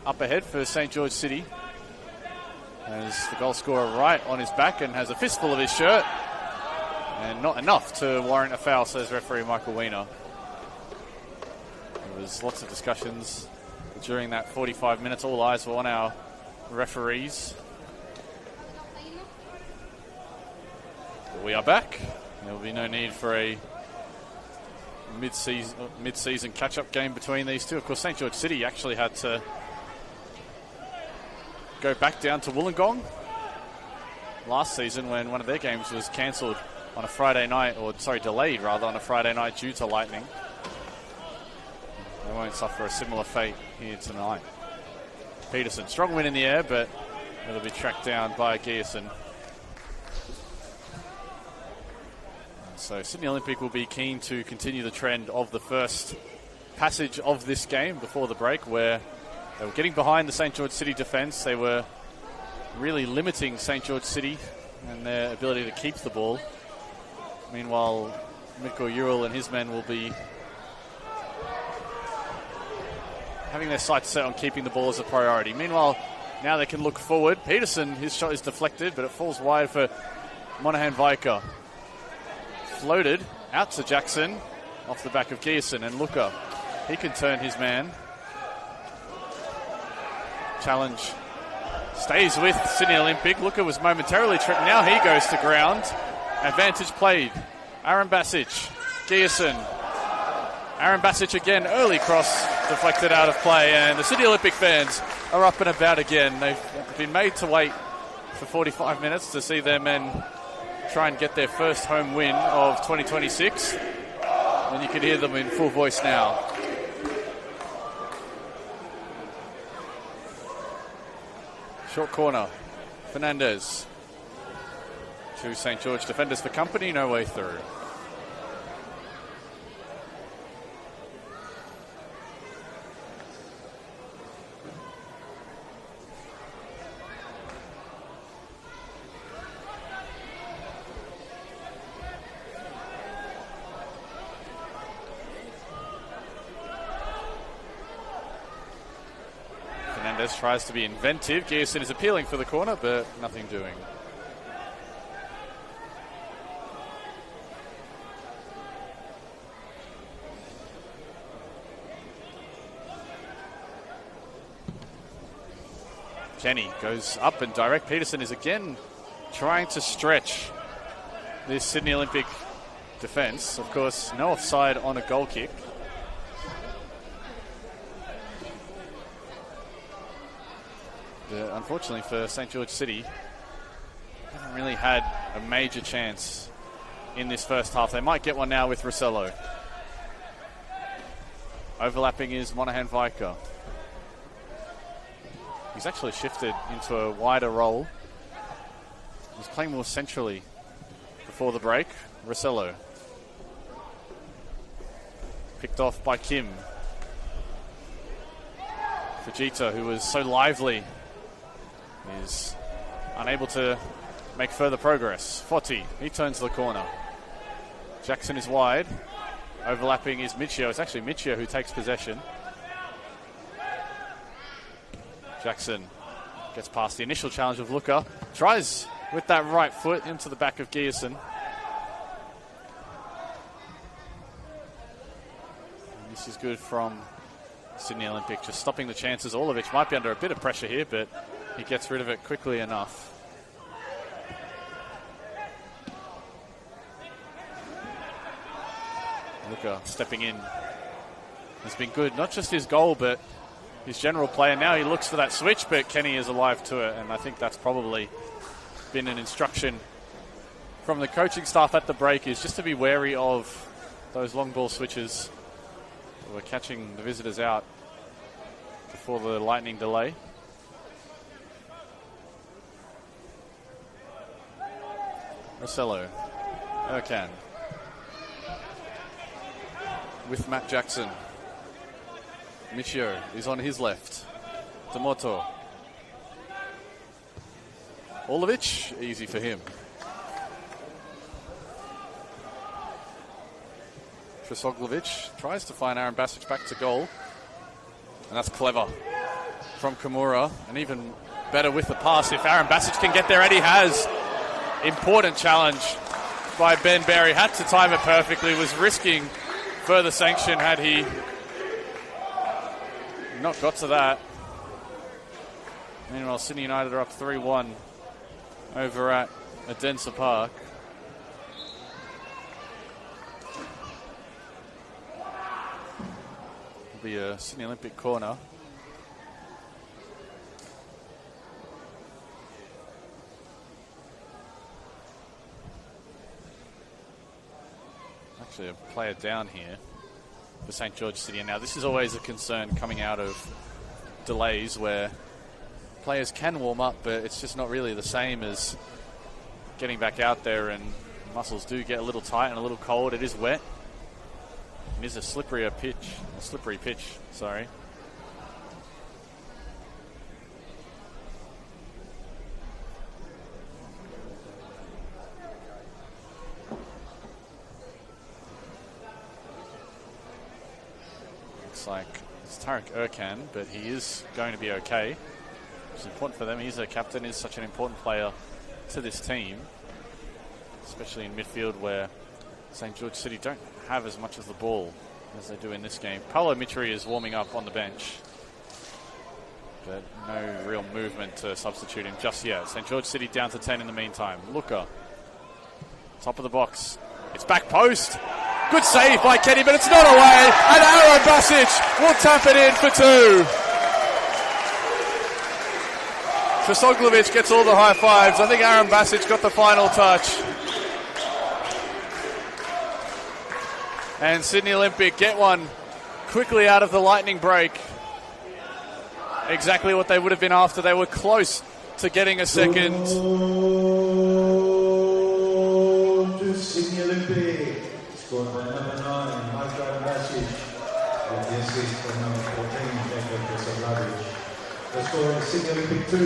Speaker 2: up ahead for St. George City as the goal scorer right on his back and has a fistful of his shirt, and not enough to warrant a foul, says referee Michael Weiner. There was lots of discussions during that 45 minutes. All eyes were on our referees. But we are back. There will be no need for a mid-season catch-up game between these two. Of course, St. George City actually had to go back down to Wollongong last season when one of their games was cancelled on a Friday night, or delayed rather, on a Friday night due to lightning. They won't suffer a similar fate here tonight. Peterson, strong win in the air, but it'll be tracked down by Gierson. So Sydney Olympic will be keen to continue the trend of the first passage of this game before the break, where they were getting behind the St. George City defence. They were really limiting St. George City and their ability to keep the ball. Meanwhile, Mikko Ural and his men will be having their sights set on keeping the ball as a priority. Meanwhile, now they can look forward. Peterson, his shot is deflected, but it falls wide for Monahan Vaika. Floated out to Jackson off the back of Gierson, and Luka, he can turn his man. Challenge stays with Sydney Olympic. Luka was momentarily tripped. Now he goes to ground. Advantage played. Aaron Basic, Gierson. Aaron Basic again, early cross deflected out of play, and the Sydney Olympic fans are up and about again. They've been made to wait for 45 minutes to see their men try and get their first home win of 2026, and you can hear them in full voice now. Short corner, Fernandez. Two St. George defenders for company, no way through. Fernandez tries to be inventive. Gierson is appealing for the corner, but nothing doing. Kenny goes up and direct. Peterson is again trying to stretch this Sydney Olympic defence. Of course, no offside on a goal kick. Unfortunately for St. George City, haven't really had a major chance in this first half. They might get one now with Rossello. Overlapping is Monahan Vaika. He's actually shifted into a wider role. He's playing more centrally before the break. Rossello. Picked off by Kim. Fujita, who was so lively, is unable to make further progress. Foti, he turns the corner. Jackson is wide. Overlapping is Michio. It's actually Michio who takes possession. Jackson gets past the initial challenge of Luca. Tries with that right foot into the back of Gierson. This is good from Sydney Olympic, just stopping the chances. Olovic might be under a bit of pressure here, but he gets rid of it quickly enough. Luca stepping in has been good. Not just his goal, but his general play. And now he looks for that switch, but Kenny is alive to it. And I think that's probably been an instruction from the coaching staff at the break, is just to be wary of those long ball switches. We're catching the visitors out before the lightning delay. Rossello. Ercan. With Matt Jackson. Michio is on his left. D'Amato. Olovic, easy for him. Trisoglovic tries to find Aaron Basic back to goal. And that's clever from Kimura. And even better with the pass if Aaron Basic can get there, and he has. Important challenge by Ben Berry. Had to time it perfectly. Was risking further sanction had he not got to that. Meanwhile, Sydney United are up 3-1 over at Adensa Park. It'll be a Sydney Olympic corner. Actually, a player down here for St. George City. And now this is always a concern coming out of delays where players can warm up, but it's just not really the same as getting back out there, and muscles do get a little tight and a little cold. It is wet. It is a slippery pitch, sorry. Looks like it's Tarek Ercan, but he is going to be okay. It's important for them. He's a captain, is such an important player to this team, especially in midfield where St. George City don't have as much of the ball as they do in this game. Paolo Mitri is warming up on the bench, but no real movement to substitute him just yet. St. George City down to 10 in the meantime. Luca, top of the box. It's back post. Good save by Kenny, but it's not away. And Aaron Basic will tap it in for 2. Trisoglovic gets all the high fives. I think Aaron Basic got the final touch. And Sydney Olympic get one quickly out of the lightning break. Exactly what they would have been after. They were close to getting a second.
Speaker 1: Sydney Olympic, scored by number 9, Aaron Basic, with the assist from number 14, Jacob Trisoglovic. The score is Sydney Olympic 2,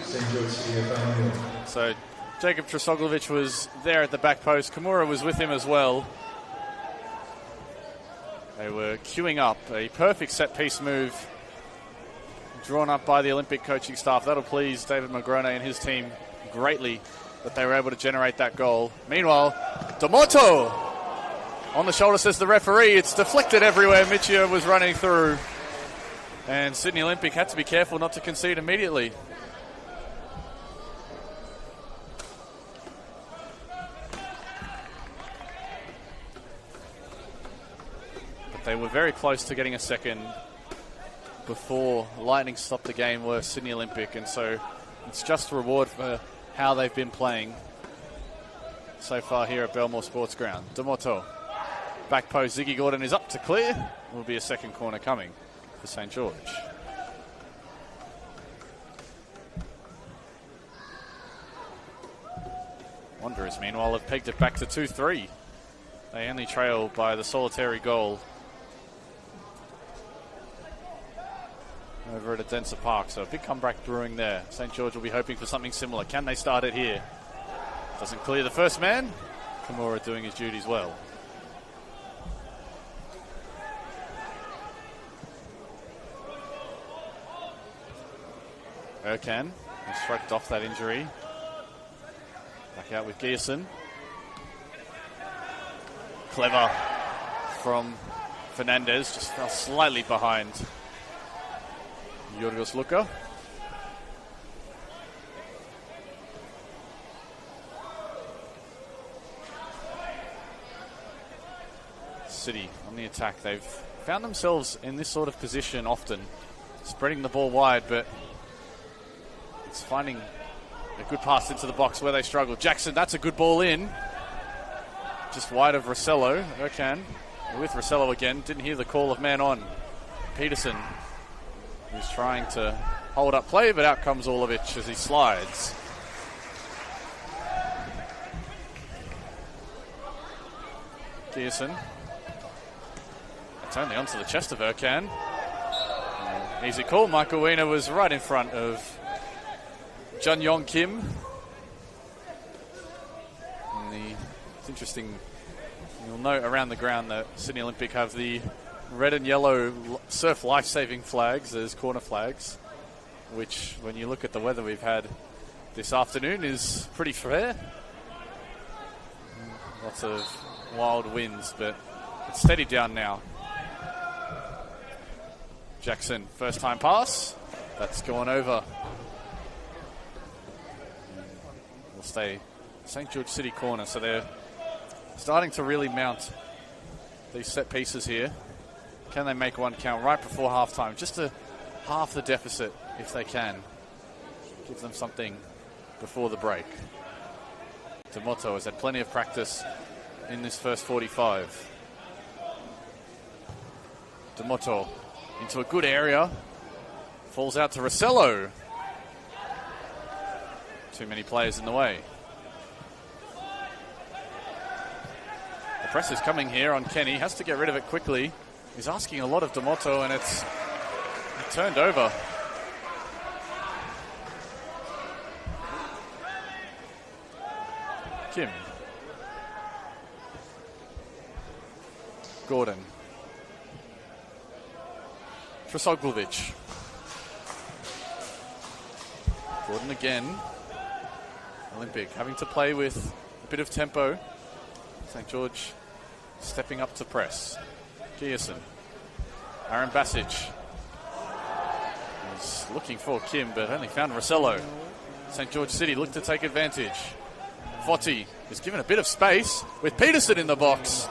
Speaker 1: St. George City FA.
Speaker 2: So Jacob Trisoglovic was there at the back post. Kimura was with him as well. They were queuing up a perfect set-piece move drawn up by the Olympic coaching staff. That'll please David Magrone and his team greatly that they were able to generate that goal. Meanwhile, D'Amato on the shoulder, says the referee. It's deflected everywhere. Michio was running through. And Sydney Olympic had to be careful not to concede immediately. They were very close to getting a second before Lightning stopped the game, were Sydney Olympic, and so it's just a reward for how they've been playing so far here at Belmore Sports Ground. D'Amato, back post, Ziggy Gordon is up to clear. Will be a second corner coming for St. George. Wanderers, meanwhile, have pegged it back to 2-3. They only trail by the solitary goal over at Adensa Park. So a big comeback brewing there. St. George will be hoping for something similar. Can they start it here? Doesn't clear the first man. Kimura doing his duties well. Erkan has shrugged off that injury. Back out with Gierson. Clever from Fernandez, just fell slightly behind Yorgos Luka. City on the attack. They've found themselves in this sort of position often, spreading the ball wide, but it's finding a good pass into the box where they struggle. Jackson, that's a good ball in. Just wide of Rossello. Erkan with Rossello again. Didn't hear the call of man on. Peterson, who's trying to hold up play, but out comes Orlovich as he slides. Gierson. It's only onto the chest of Erkan. Easy call. Michael Wiener was right in front of Jun Yong Kim. It's interesting, you'll note around the ground that Sydney Olympic have the red and yellow surf life-saving flags as corner flags, which, when you look at the weather we've had this afternoon, is pretty fair. Lots of wild winds, but it's steadied down now. Jackson, first time pass. That's gone over. Will stay St. George City corner, so they're starting to really mount these set pieces here. Can they make one count right before halftime? Just to half the deficit if they can. Give them something before the break. Tomoto has had plenty of practice in this first 45. Tomoto into a good area. Falls out to Rossello. Too many players in the way. The press is coming here on Kenny. Has to get rid of it quickly. He's asking a lot of Tomoto, and it's turned over. Kim. Gordon. Trosoglovic. Gordon again. Olympic having to play with a bit of tempo. St. George stepping up to press. Gierson. Aaron Basic. Was looking for Kim, but only found Rossello. St. George City looked to take advantage. Foti is given a bit of space with Peterson in the box.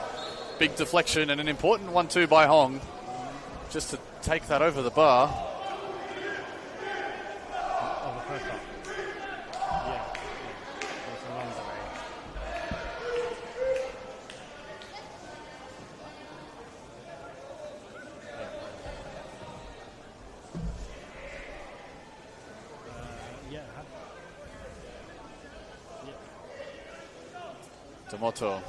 Speaker 2: Big deflection and an important 1-2 by Hong. Just to take that over the bar. Tomoto.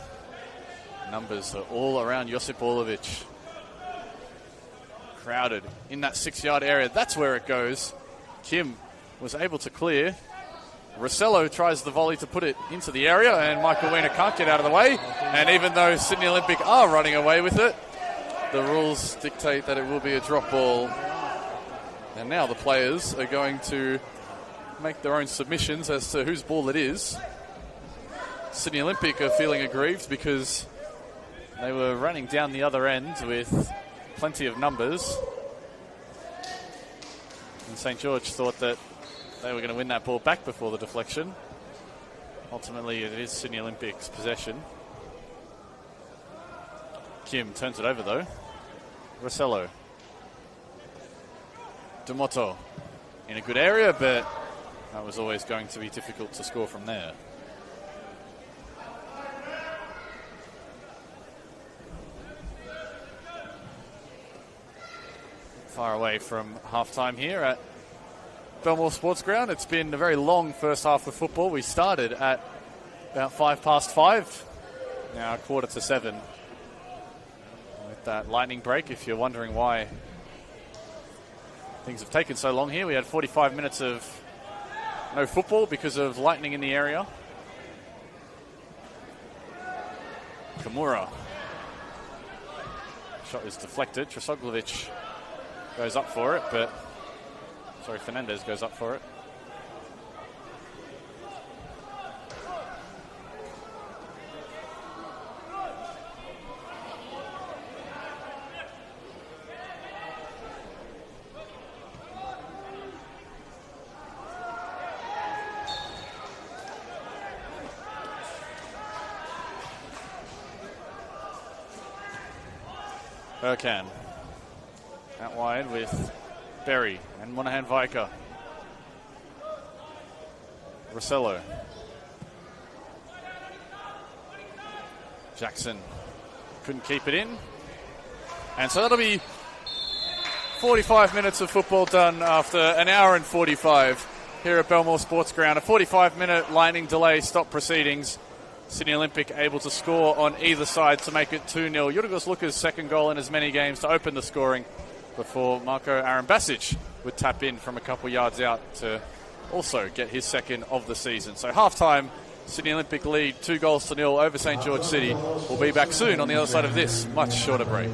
Speaker 2: Numbers are all around Josip Orlovich. Crowded in that 6-yard area. That's where it goes. Kim was able to clear. Rossello tries the volley to put it into the area, and Michael Wiener can't get out of the way. And even though Sydney Olympic are running away with it, the rules dictate that it will be a drop ball. And now the players are going to make their own submissions as to whose ball it is. Sydney Olympic are feeling aggrieved because they were running down the other end with plenty of numbers. And St. George thought that they were going to win that ball back before the deflection. Ultimately, it is Sydney Olympic's possession. Kim turns it over, though. Rossello. Tomoto in a good area, but that was always going to be difficult to score from there. Far away from halftime here at Belmore Sports Ground. It's been a very long first half of football. We started at About 5:05. Now 6:45. With that lightning break, if you're wondering why things have taken so long here, we had 45 minutes of no football because of lightning in the area. Kimura. Shot is deflected. Trosoglovic goes up for it, but... Sorry, Fernandez goes up for it. Burkan out wide with Berry and Monahan Viker. Rossello. Jackson couldn't keep it in. And so that'll be 45 minutes of football done after an hour and 45 here at Belmore Sports Ground. A 45-minute lightning delay stopped proceedings. Sydney Olympic able to score on either side to make it 2-0. Jurgos Luka's second goal in as many games to open the scoring before Marko Arambasic would tap in from a couple yards out to also get his second of the season. So half-time, Sydney Olympic lead 2-0 over St George City. We'll be back soon on the other side of this much shorter break.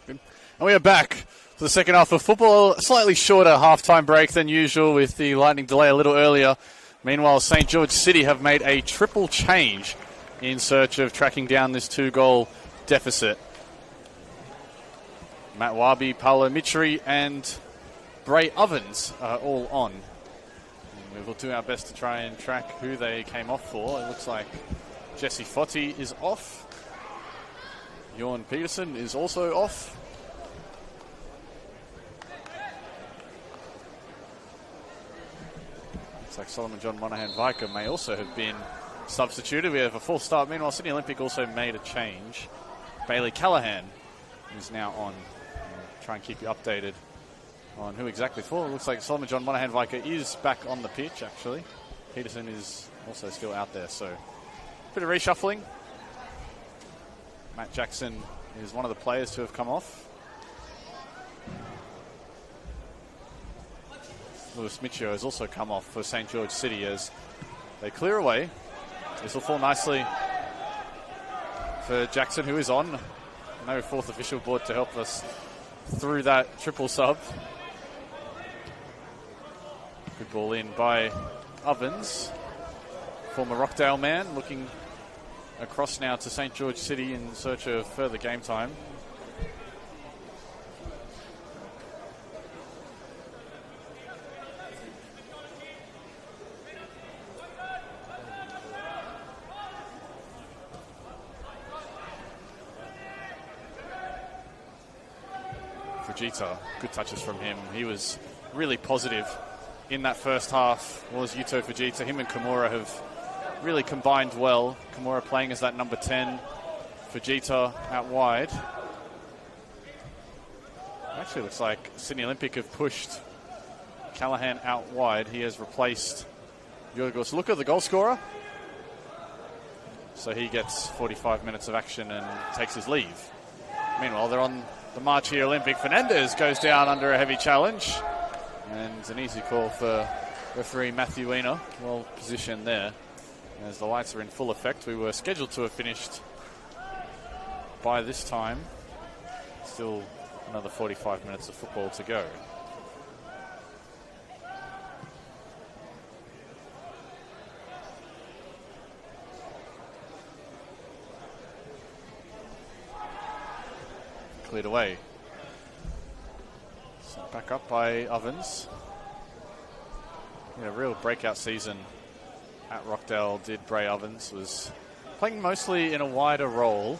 Speaker 2: And we are back for the second half of football. A slightly shorter half-time break than usual with the lightning delay a little earlier. Meanwhile, St. George City have made a triple change in search of tracking down this 2-goal deficit. Matt Wabi, Paolo Mitri and Bray Ovens are all on. And we will do our best to try and track who they came off for. It looks like Jesse Foti is off. Jorn Peterson is also off. Looks like Solomon John Monahan-Viker may also have been substituted. We have a full start. Meanwhile, Sydney Olympic also made a change. Bailey Callahan is now on. I'll try and keep you updated on who exactly for. It looks like Solomon John Monahan-Viker is back on the pitch, actually. Peterson is also still out there, so a bit of reshuffling. Matt Jackson is one of the players to have come off. Lewis Michio has also come off for St. George City as they clear away. This will fall nicely for Jackson, who is on. No fourth official board to help us through that triple sub. Good ball in by Ovens. Former Rockdale man looking across now to St. George City in search of further game time. Fujita, good touches from him. He was really positive in that first half, was Yuto Fujita. Him and Kimura have really combined well. Kimura playing as that number 10. Fujita out wide. Actually looks like Sydney Olympic have pushed Callahan out wide. He has replaced Yorgos. Look at the goal scorer. So he gets 45 minutes of action and takes his leave. Meanwhile, they're on the march here. Olympic. Fernandez goes down under a heavy challenge. And an easy call for referee Matthew Weiner. Well positioned there. As the lights are in full effect. We were scheduled to have finished by this time. Still another 45 minutes of football to go. Cleared away. So back up by Ovens. Yeah, a real breakout season at Rockdale did Bray Ovens. Was playing mostly in a wider role.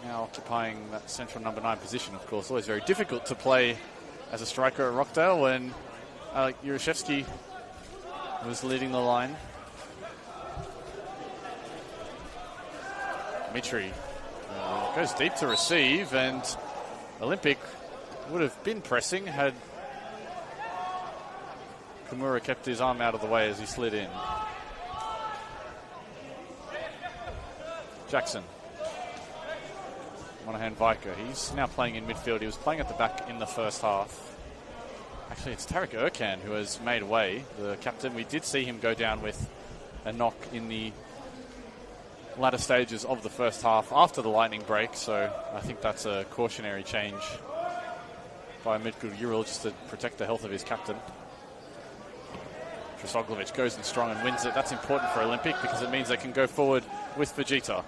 Speaker 2: Now occupying that central number 9 position, of course. Always very difficult to play as a striker at Rockdale when Alek Yurashevsky was leading the line. Mitri goes deep to receive, and Olympic would have been pressing had Kimura kept his arm out of the way as he slid in. Jackson. Monahan-Viker. He's now playing in midfield. He was playing at the back in the first half. Actually, it's Tarek Erkan who has made away, the captain. We did see him go down with a knock in the latter stages of the first half after the lightning break, so I think that's a cautionary change by Midgul Ural just to protect the health of his captain. Trosoglovic goes in strong and wins it. That's important for Olympic because it means they can go forward with Fujita.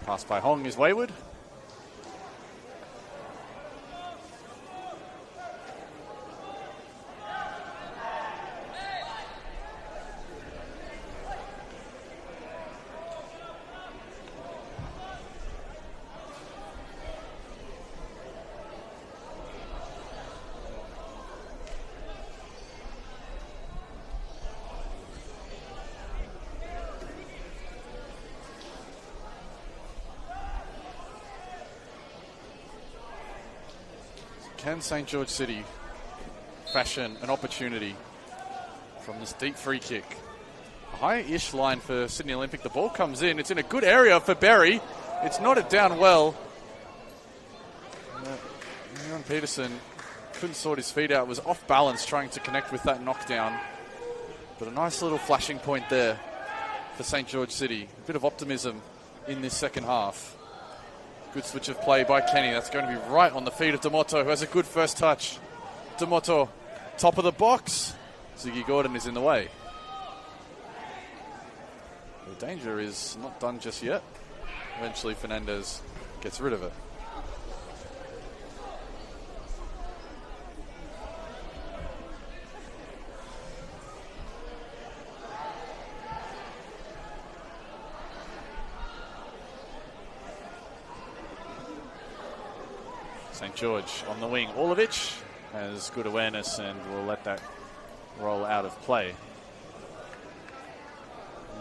Speaker 2: Pass by Hong is wayward. Can St. George City fashion an opportunity from this deep free kick? A high-ish line for Sydney Olympic. The ball comes in. It's in a good area for Berry. It's knotted down well. Jorn Peterson couldn't sort his feet out, was off balance trying to connect with that knockdown. But a nice little flashing point there for St. George City. A bit of optimism in this second half. Good switch of play by Kenny. That's going to be right on the feet of D'Amato, who has a good first touch. D'Amato, top of the box. Ziggy Gordon is in the way. The danger is not done just yet. Eventually Fernandez gets rid of it. St. George on the wing. Orlovich has good awareness and will let that roll out of play.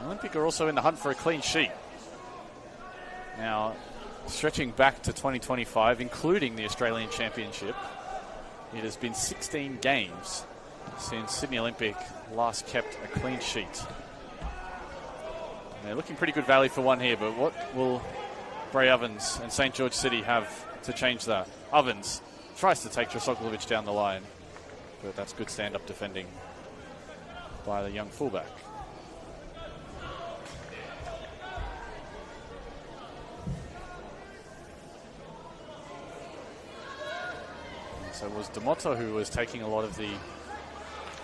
Speaker 2: Olympic are also in the hunt for a clean sheet. Now, stretching back to 2025, including the Australian Championship, it has been 16 games since Sydney Olympic last kept a clean sheet. They're looking pretty good value for one here, but what will Bray Ovens and St. George City have to change that? Ovens tries to take Drasoglovich down the line, but that's good stand-up defending by the young fullback. So it was D'Amato who was taking a lot of the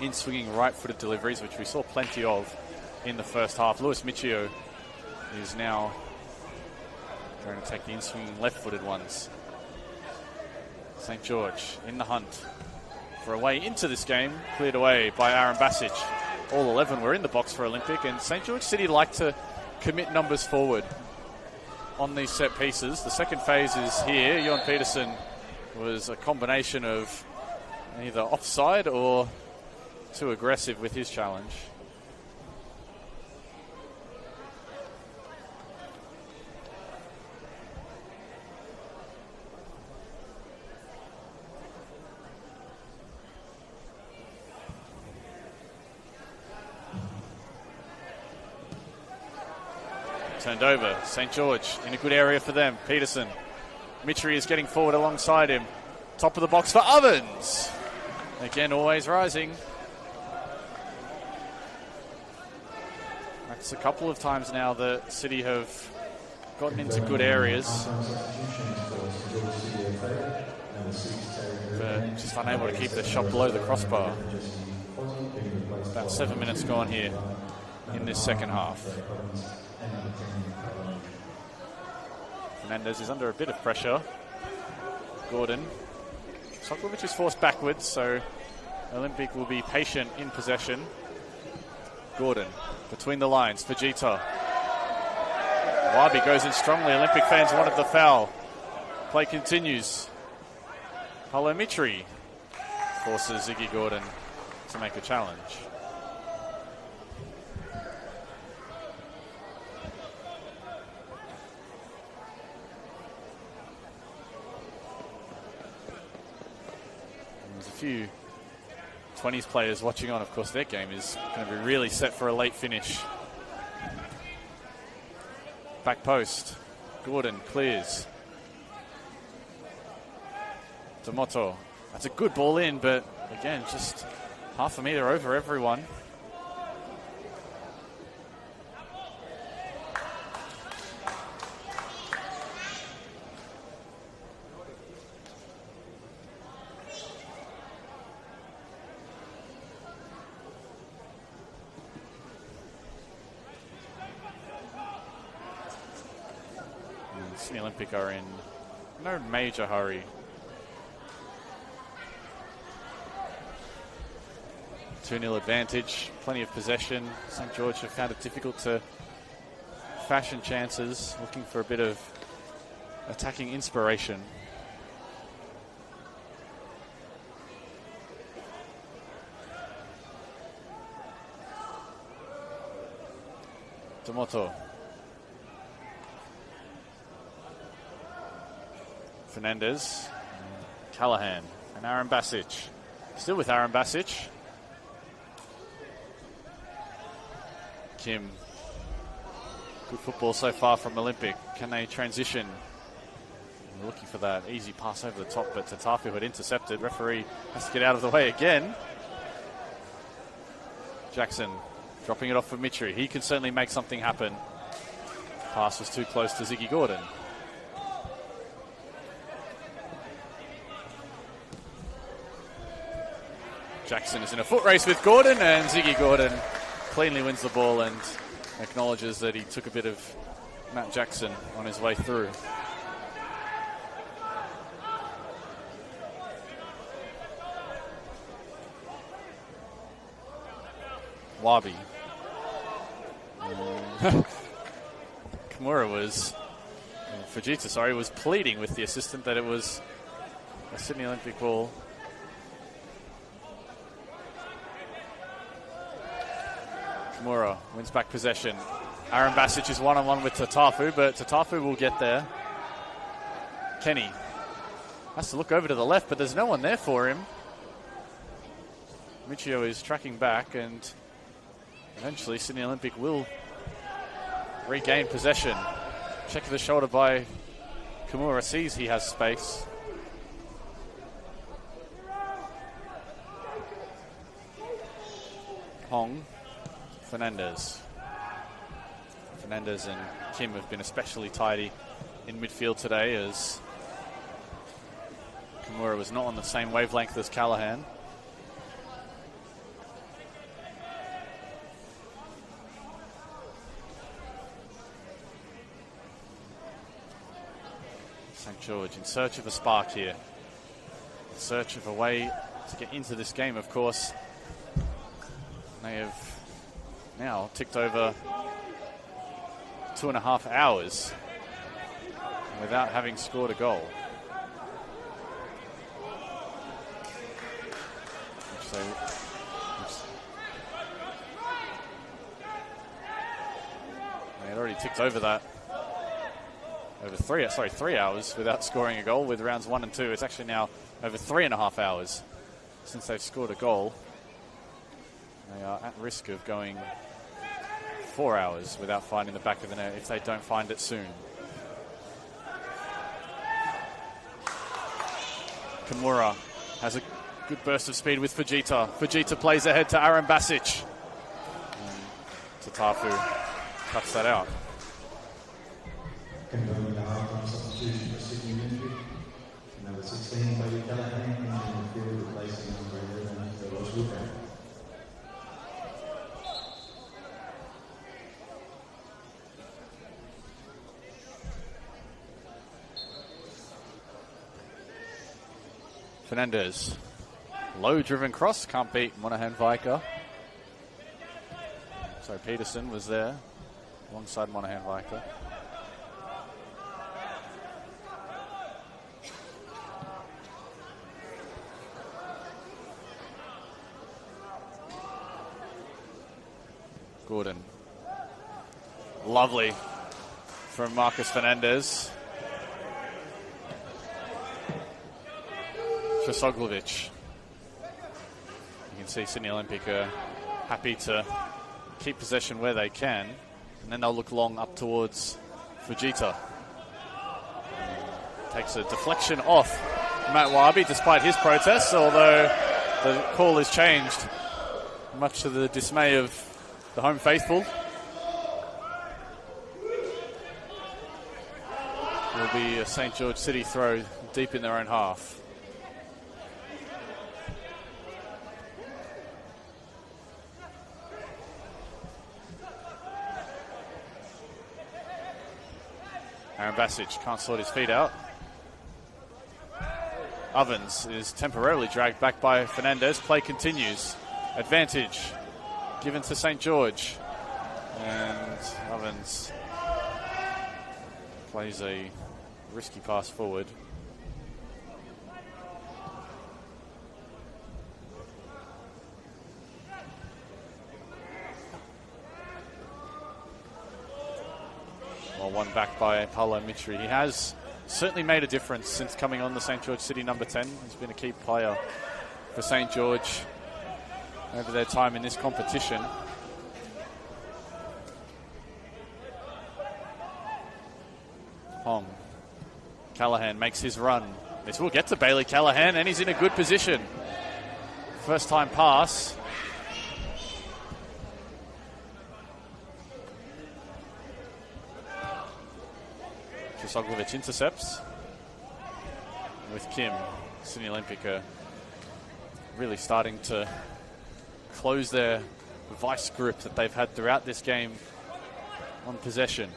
Speaker 2: in-swinging right-footed deliveries, which we saw plenty of in the first half. Luis Michio is now going to take the in-swinging left-footed ones. St. George in the hunt for a way into this game, cleared away by Aaron Basic. All 11 were in the box for Olympic, and St. George City like to commit numbers forward on these set pieces. The second phase is here. Johan Peterson was a combination of either offside or too aggressive with his challenge. Turned over. St. George in a good area for them. Peterson. Mitri is getting forward alongside him. Top of the box for Ovens. Again, always rising. That's a couple of times now that City have gotten into good areas, but just unable to keep the shot below the crossbar. About 7 minutes gone here in this second half. Fernandez is under a bit of pressure. Gordon. Sokolovic is forced backwards, so Olympic will be patient in possession. Gordon between the lines for Gita. Wabi goes in strongly. Olympic fans wanted the foul. Play continues. Paulo Mitri forces Ziggy Gordon to make a challenge. There's a few 20s players watching on. Of course, their game is going to be really set for a late finish. Back post. Gordon clears. D'Amato. That's a good ball in, but again, just half a metre over everyone. Sydney Olympic are in no major hurry. Two 2-0 advantage, plenty of possession. St. George have found it difficult to fashion chances, looking for a bit of attacking inspiration. D'Amato. Fernandez, Callahan, and Aaron Basic. Still with Aaron Basic. Kim. Good football so far from Olympic. Can they transition? We're looking for that easy pass over the top, but Tatafu had intercepted. Referee has to get out of the way again. Jackson dropping it off for Mitri. He can certainly make something happen. Pass was too close to Ziggy Gordon. Jackson is in a foot race with Gordon, and Ziggy Gordon cleanly wins the ball and acknowledges that he took a bit of Matt Jackson on his way through. Wabi. Kimura was, Fujita, sorry, was pleading with the assistant that it was a Sydney Olympic ball. Kimura wins back possession. Aaron Basic is one-on-one with Tatafu, but Tatafu will get there. Kenny has to look over to the left, but there's no one there for him. Michio is tracking back, and eventually Sydney Olympic will regain possession. Check of the shoulder by Kimura, sees he has space. Hong, Fernandez. Fernandez and Kim have been especially tidy in midfield today, as Kimura was not on the same wavelength as Callahan. St. George in search of a spark here. In search of a way to get into this game, of course. They have now ticked over 2.5 hours without having scored a goal. They had already ticked over that. Over 3 hours without scoring a goal with rounds 1 and 2. It's actually now over 3.5 hours since they've scored a goal. They are at risk of going 4 hours without finding the back of the net if they don't find it soon. Kimura has a good burst of speed with Fujita. Fujita plays ahead to Aaron Basic. Tatafu cuts that out.
Speaker 1: Confirming the half-time substitution for Sydney Olympic. Number 16, Buddy Callahan, in the midfield, replacing number 11, Ross Woodrow.
Speaker 2: Fernandez. Low-driven cross, can't beat Monahan Viker. So Peterson was there alongside Monahan Viker. Gordon. Lovely from Marcus Fernandez. Soglovic. You can see Sydney Olympic are happy to keep possession where they can, and then they'll look long up towards Fujita. Takes a deflection off Matt Wabi despite his protests, although the call is changed, much to the dismay of the home faithful. It will be a St. George City throw deep in their own half. Aaron Basic can't sort his feet out. Ovens is temporarily dragged back by Fernandez. Play continues. Advantage given to St. George. And Ovens plays a risky pass forward. One back by Paulo Mitri. He has certainly made a difference since coming on the St. George City number 10. He's been a key player for St. George over their time in this competition. Hong. Callahan makes his run. This will get to Bailey Callahan, and he's in a good position. First time pass. Trosoglovic intercepts. With Kim, Sydney Olympic are really starting to close their vice grip that they've had throughout this game on possession.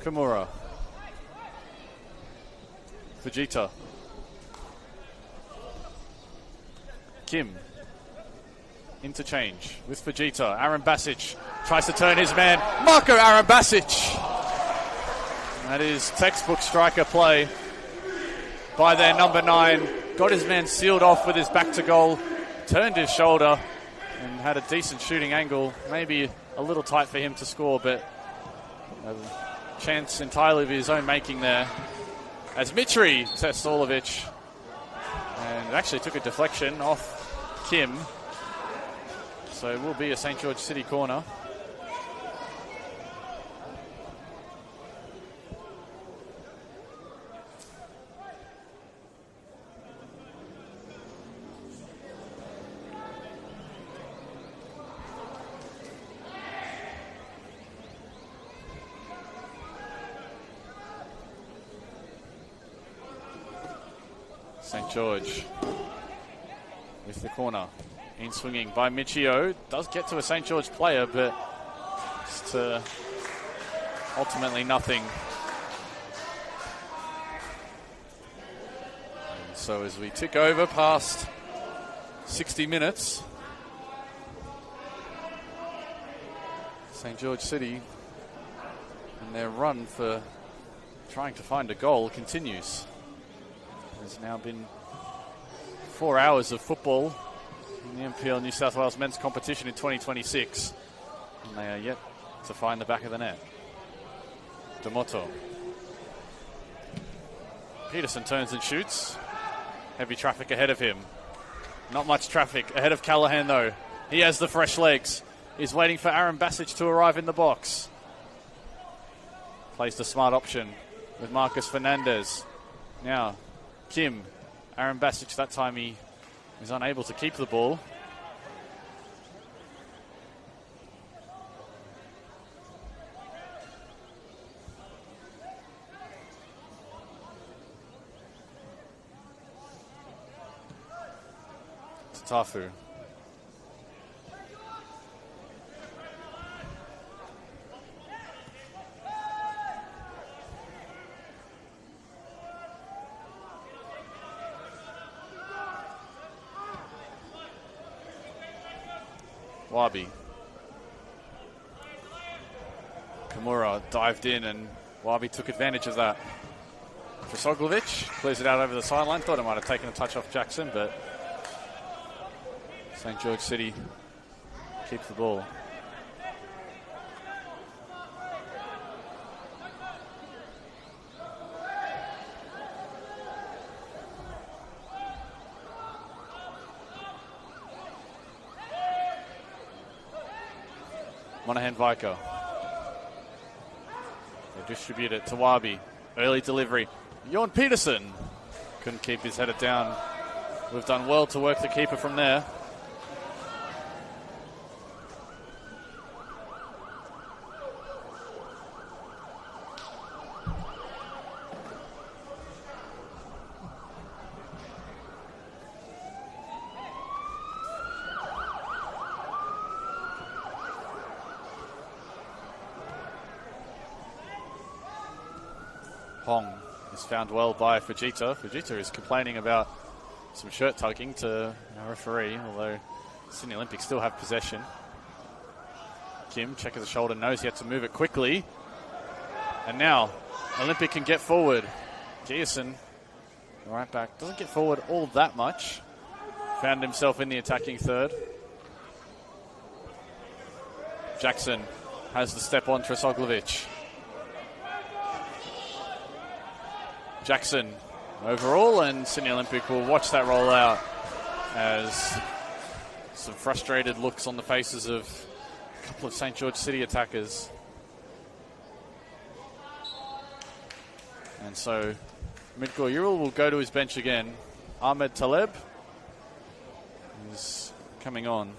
Speaker 2: Kimura. Fujita. Kim. Interchange with Fujita. Aaron Basic tries to turn his man. Marco Aaron Basic. That is textbook striker play by their number 9. Got his man sealed off with his back to goal. Turned his shoulder and had a decent shooting angle. Maybe a little tight for him to score, but a chance entirely of his own making there. As Mitri Testolovic, and it actually took a deflection off Kim. So it will be a St. George City corner. St. George with the corner. In swinging by Michio. Does get to a St. George player, but just ultimately nothing. And so as we tick over past 60 minutes, St. George City and their run for trying to find a goal continues. There's now been 4 hours of football in the NPL New South Wales men's competition in 2026, and they are yet to find the back of the net. D'Amato. Peterson turns and shoots. Heavy traffic ahead of him. Not much traffic ahead of Callahan though. He has the fresh legs. He's waiting for Aaron Basic to arrive in the box. Plays the smart option with Marcus Fernandez. Now Kim. Aaron Basic, that time he is unable to keep the ball. Tafu. Wabi. Kimura dived in and Wabi took advantage of that. Trosoglovic clears it out over the sideline. Thought it might have taken a touch off Jackson, but St. George City keeps the ball. Monahan Vico. They distribute it to Wabi. Early delivery. Jorn Peterson couldn't keep his header down. We've done well to work the keeper from there. Hong is found well by Fujita. Fujita is complaining about some shirt tugging to our referee, although Sydney Olympic still have possession. Kim, check of the shoulder, knows he had to move it quickly. And now Olympic can get forward. Gierson, right back, doesn't get forward all that much. Found himself in the attacking third. Jackson has the step on Trosoglovic. Jackson overall, and Sydney Olympic will watch that roll out as some frustrated looks on the faces of a couple of St. George City attackers. And so Midgore Ural will go to his bench again. Ahmed Taleb is coming on.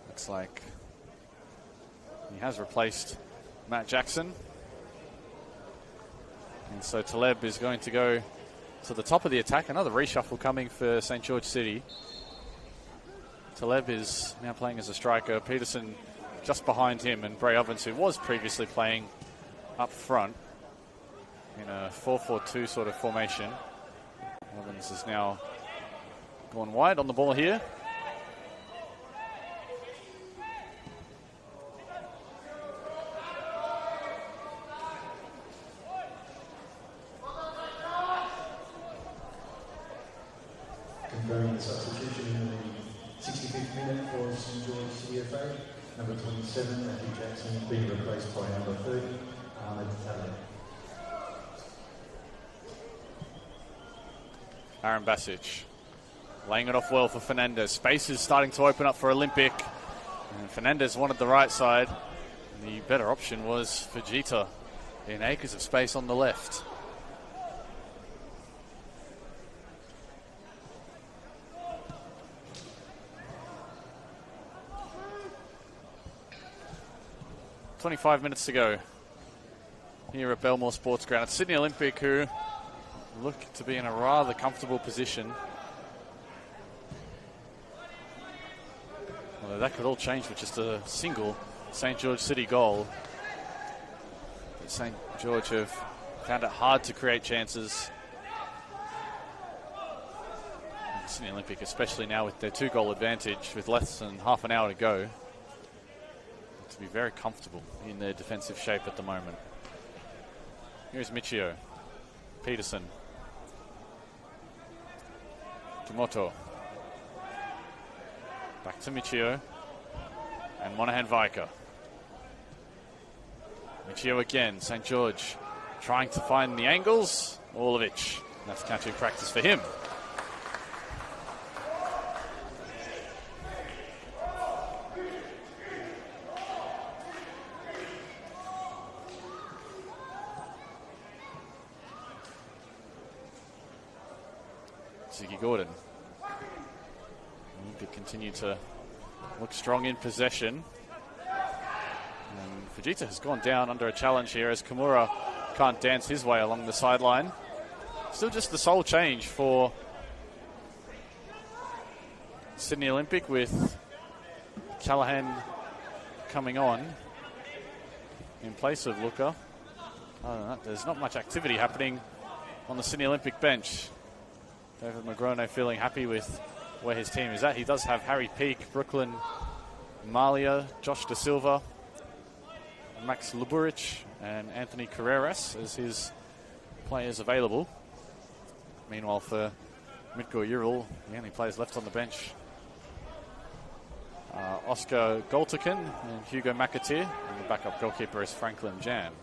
Speaker 2: Looks like he has replaced Matt Jackson. And so Taleb is going to go to the top of the attack. Another reshuffle coming for St. George City. Taleb is now playing as a striker. Peterson just behind him, and Bray Ovens, who was previously playing up front in a 4-4-2 sort of formation. Ovens has now gone wide on the ball here.
Speaker 1: Confirming the substitution in the 65th minute for St. George CFA. Number 27, Matthew Jackson, being replaced by number 30, Ahmed Taleb.
Speaker 2: Aaron Basic laying it off well for Fernandez. Space is starting to open up for Olympic. And Fernandez wanted the right side. The better option was Fujita in acres of space on the left. .25 minutes to go here at Belmore Sports Ground. It's Sydney Olympic, who look to be in a rather comfortable position. Although that could all change with just a single St. George City goal. But St. George have found it hard to create chances. And Sydney Olympic, especially now with their 2-goal advantage with less than half an hour to go, to be very comfortable in their defensive shape at the moment. Here's Michio. Peterson. Tomoto. Back to Michio. And Monahan Viker. Michio again. St. George trying to find the angles. Orlovich. That's catching practice for him. Ziggy Gordon. Olympic continue to look strong in possession. And Fujita has gone down under a challenge here as Kimura can't dance his way along the sideline. Still just the sole change for Sydney Olympic, with Callahan coming on in place of Luca. Other than that, there's not much activity happening on the Sydney Olympic bench. David Magrone feeling happy with where his team is at. He does have Harry Peake, Brooklyn Malia, Josh Da Silva, Max Luburich, and Anthony Carreras as his players available. Meanwhile, for Midgore Ural, the only players left on the bench are Oscar Golterkin and Hugo McAteer, and the backup goalkeeper is Franklin Jan.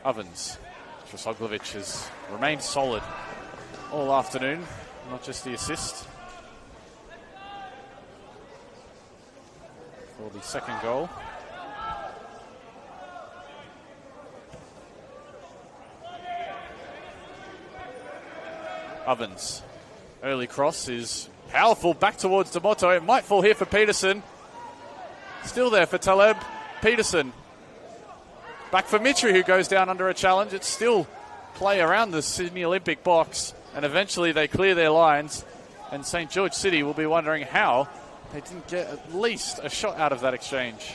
Speaker 2: Ovens. Drosoglovic has remained solid all afternoon, not just the assist for the second goal. Ovens. Early cross is powerful back towards Demoto. It might fall here for Peterson. Still there for Taleb. Peterson. Back for Mitri, who goes down under a challenge. It's still play around the Sydney Olympic box, and eventually they clear their lines, and St. George City will be wondering how they didn't get at least a shot out of that exchange.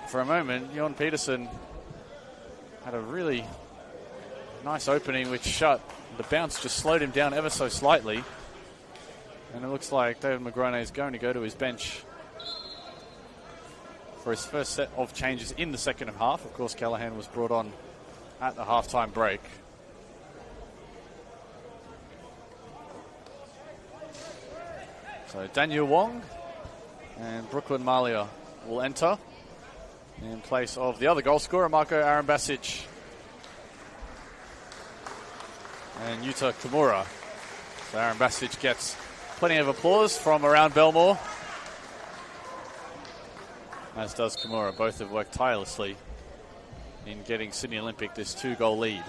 Speaker 2: For a moment, Jon Peterson had a really nice opening which shut. The bounce just slowed him down ever so slightly, and it looks like David Magrone is going to go to his bench for his first set of changes in the second half. Of course, Callahan was brought on at the halftime break. So Daniel Wong and Brooklyn Malia will enter in place of the other goal scorer, Marco Arambasic, and Yuta Kimura So Aaron Basic gets plenty of applause from around Belmore, as does Kimura. Both have worked tirelessly in getting Sydney Olympic this 2-goal lead.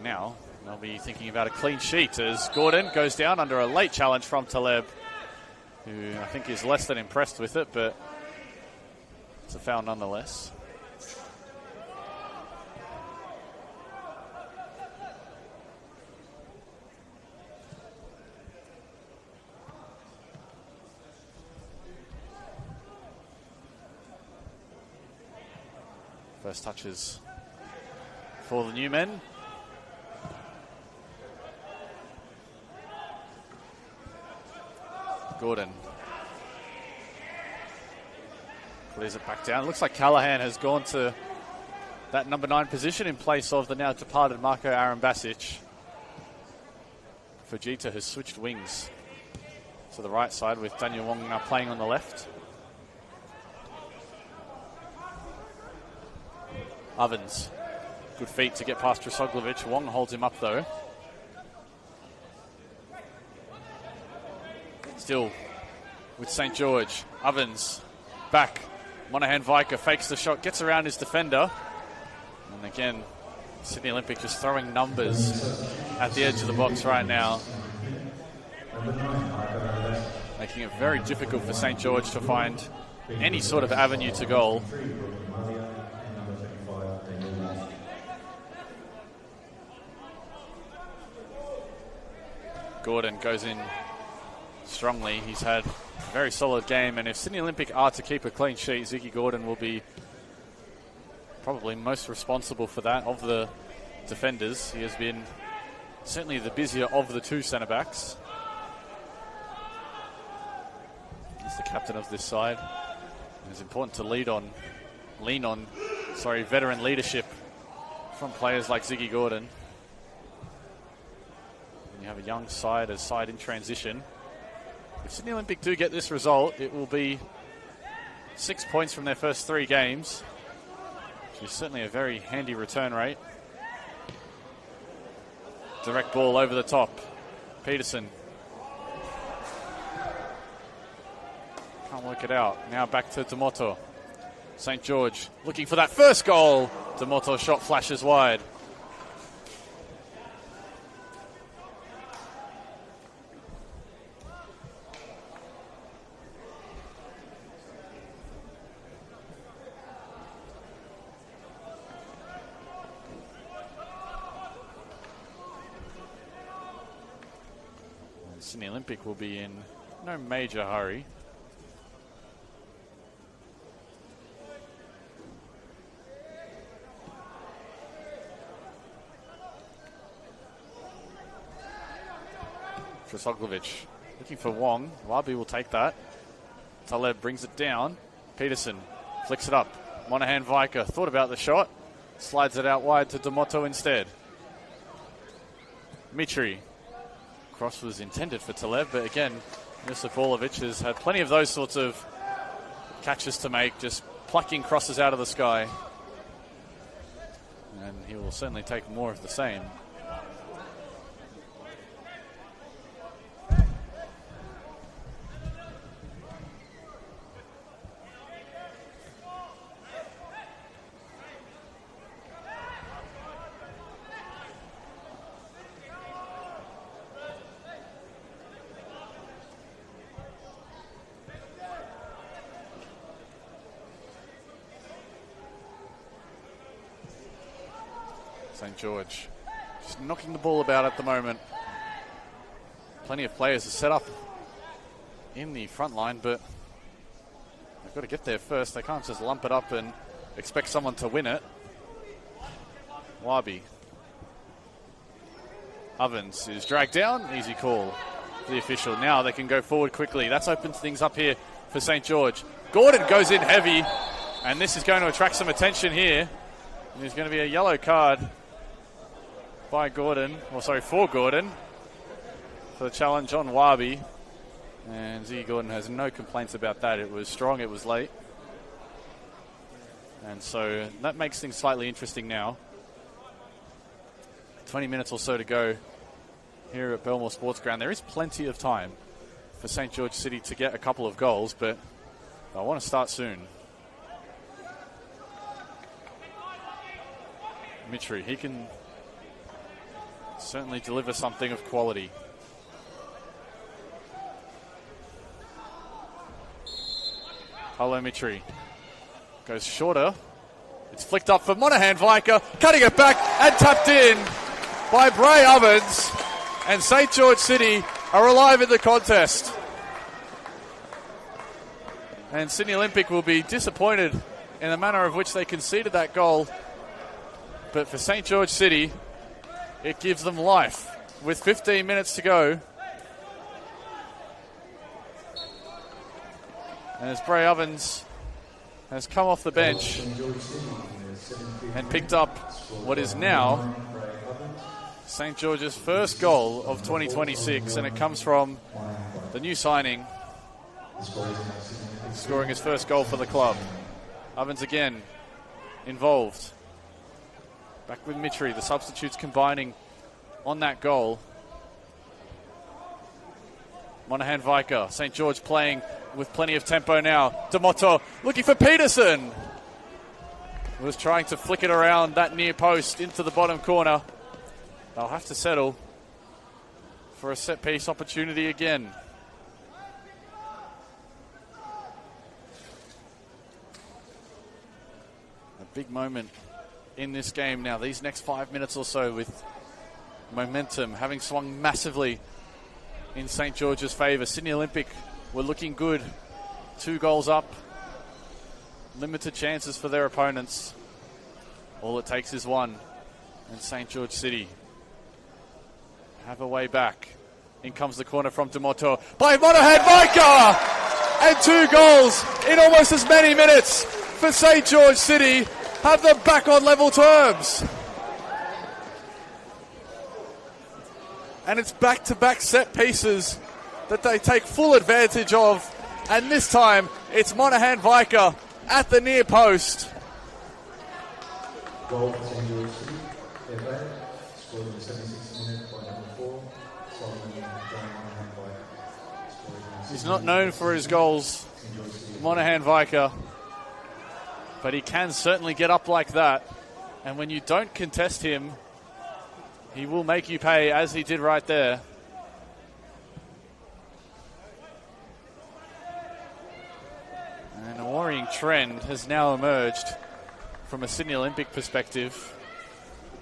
Speaker 2: Now they'll be thinking about a clean sheet as Gordon goes down under a late challenge from Taleb, who I think is less than impressed with it, but it's a foul nonetheless. First touches for the new men. Gordon clears it back down. Looks like Callahan has gone to that number 9 position in place of the now departed Marco Aaron Basic. Fujita has switched wings to the right side with Daniel Wong now playing on the left. Ovens, good feet to get past Drasoglovic. Wong holds him up though. Still with St. George. Ovens back. Monahan Viker fakes the shot, gets around his defender. And again, Sydney Olympic just throwing numbers at the edge of the box right now, making it very difficult for St. George to find any sort of avenue to goal. Gordon goes in strongly. He's had a very solid game, and if Sydney Olympic are to keep a clean sheet, Ziggy Gordon will be probably most responsible for that of the defenders. He has been certainly the busier of the 2 centre-backs. He's the captain of this side. It's important to lean on veteran leadership from players like Ziggy Gordon. You have a young side, a side in transition. If Sydney Olympic do get this result, it will be 6 points from their first 3 games, which is certainly a very handy return rate. Direct ball over the top. Peterson. Can't work it out. Now back to Demoto. St. George looking for that first goal. Demoto shot flashes wide. Sydney Olympic will be in no major hurry. Drasoglovic looking for Wong. Wabi will take that. Taleb brings it down. Peterson flicks it up. Monahan Viker thought about the shot. Slides it out wide to Demoto instead. Mitri. Cross was intended for Taleb, but again, Josipovic has had plenty of those sorts of catches to make, just plucking crosses out of the sky. And he will certainly take more of the same. St. George just knocking the ball about at the moment. Plenty of players are set up in the front line, but they've got to get there first. They can't just lump it up and expect someone to win it. Wabi. Ovens is dragged down. Easy call for the official. Now they can go forward quickly. That's opened things up here for St. George. Gordon goes in heavy, and this is going to attract some attention here. There's going to be a yellow card by Gordon, for Gordon, for the challenge on Wabi. And Ziggy Gordon has no complaints about that. It was strong, it was late. And so that makes things slightly interesting now. 20 minutes or so to go here at Belmore Sports Ground. There is plenty of time for St. George City to get a couple of goals, but I want to start soon. Mitri, he can certainly deliver something of quality. Paulo Mitri goes shorter. It's flicked up for Monahan Viker, cutting it back and tapped in by Bray Ovens. And St. George City are alive in the contest. And Sydney Olympic will be disappointed in the manner of which they conceded that goal. But for St. George City, it gives them life with 15 minutes to go. And as Bray Ovens has come off the bench and picked up what is now St. George's first goal of 2026, and it comes from the new signing, scoring his first goal for the club. Ovens again involved. Back with Mitri, the substitutes combining on that goal. Monahan Viker, St. George playing with plenty of tempo now. Demoto looking for Peterson. Was trying to flick it around that near post into the bottom corner. They'll have to settle for a set piece opportunity again. A big moment in this game now. These next 5 minutes or so with momentum having swung massively in St. George's favour. Sydney Olympic were looking good. 2 goals up. Limited chances for their opponents. All it takes is one. And St. George City have a way back. In comes the corner from Demoto by Monahan Viker! And 2 goals in almost as many minutes for St. George City. Have them back on level terms. And it's back-to-back set pieces that they take full advantage of. And this time, it's Monahan Viker at the near post.
Speaker 1: Goal for St. George City. Scored in the 76th minute by number 4.
Speaker 2: He's not known for his goals, Monahan Viker, but he can certainly get up like that. And when you don't contest him, he will make you pay, as he did right there. And a worrying trend has now emerged from a Sydney Olympic perspective.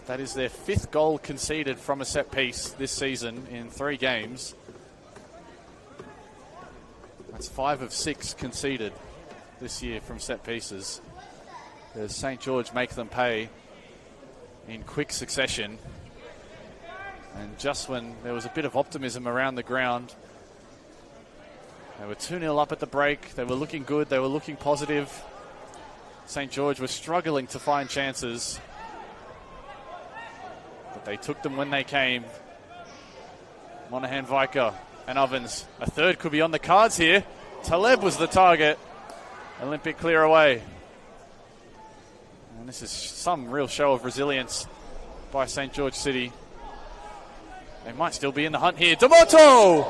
Speaker 2: That is their 5th goal conceded from a set piece this season in 3 games. That's 5 of 6 conceded this year from set pieces. As St. George make them pay in quick succession. And just when there was a bit of optimism around the ground, they were 2-0 up at the break. They were looking good. They were looking positive. St. George was struggling to find chances, but they took them when they came. Monahan Viker and Ovens. A third could be on the cards here. Taleb was the target. Olympic clear away. And this is some real show of resilience by St. George City. They might still be in the hunt here. Demoto!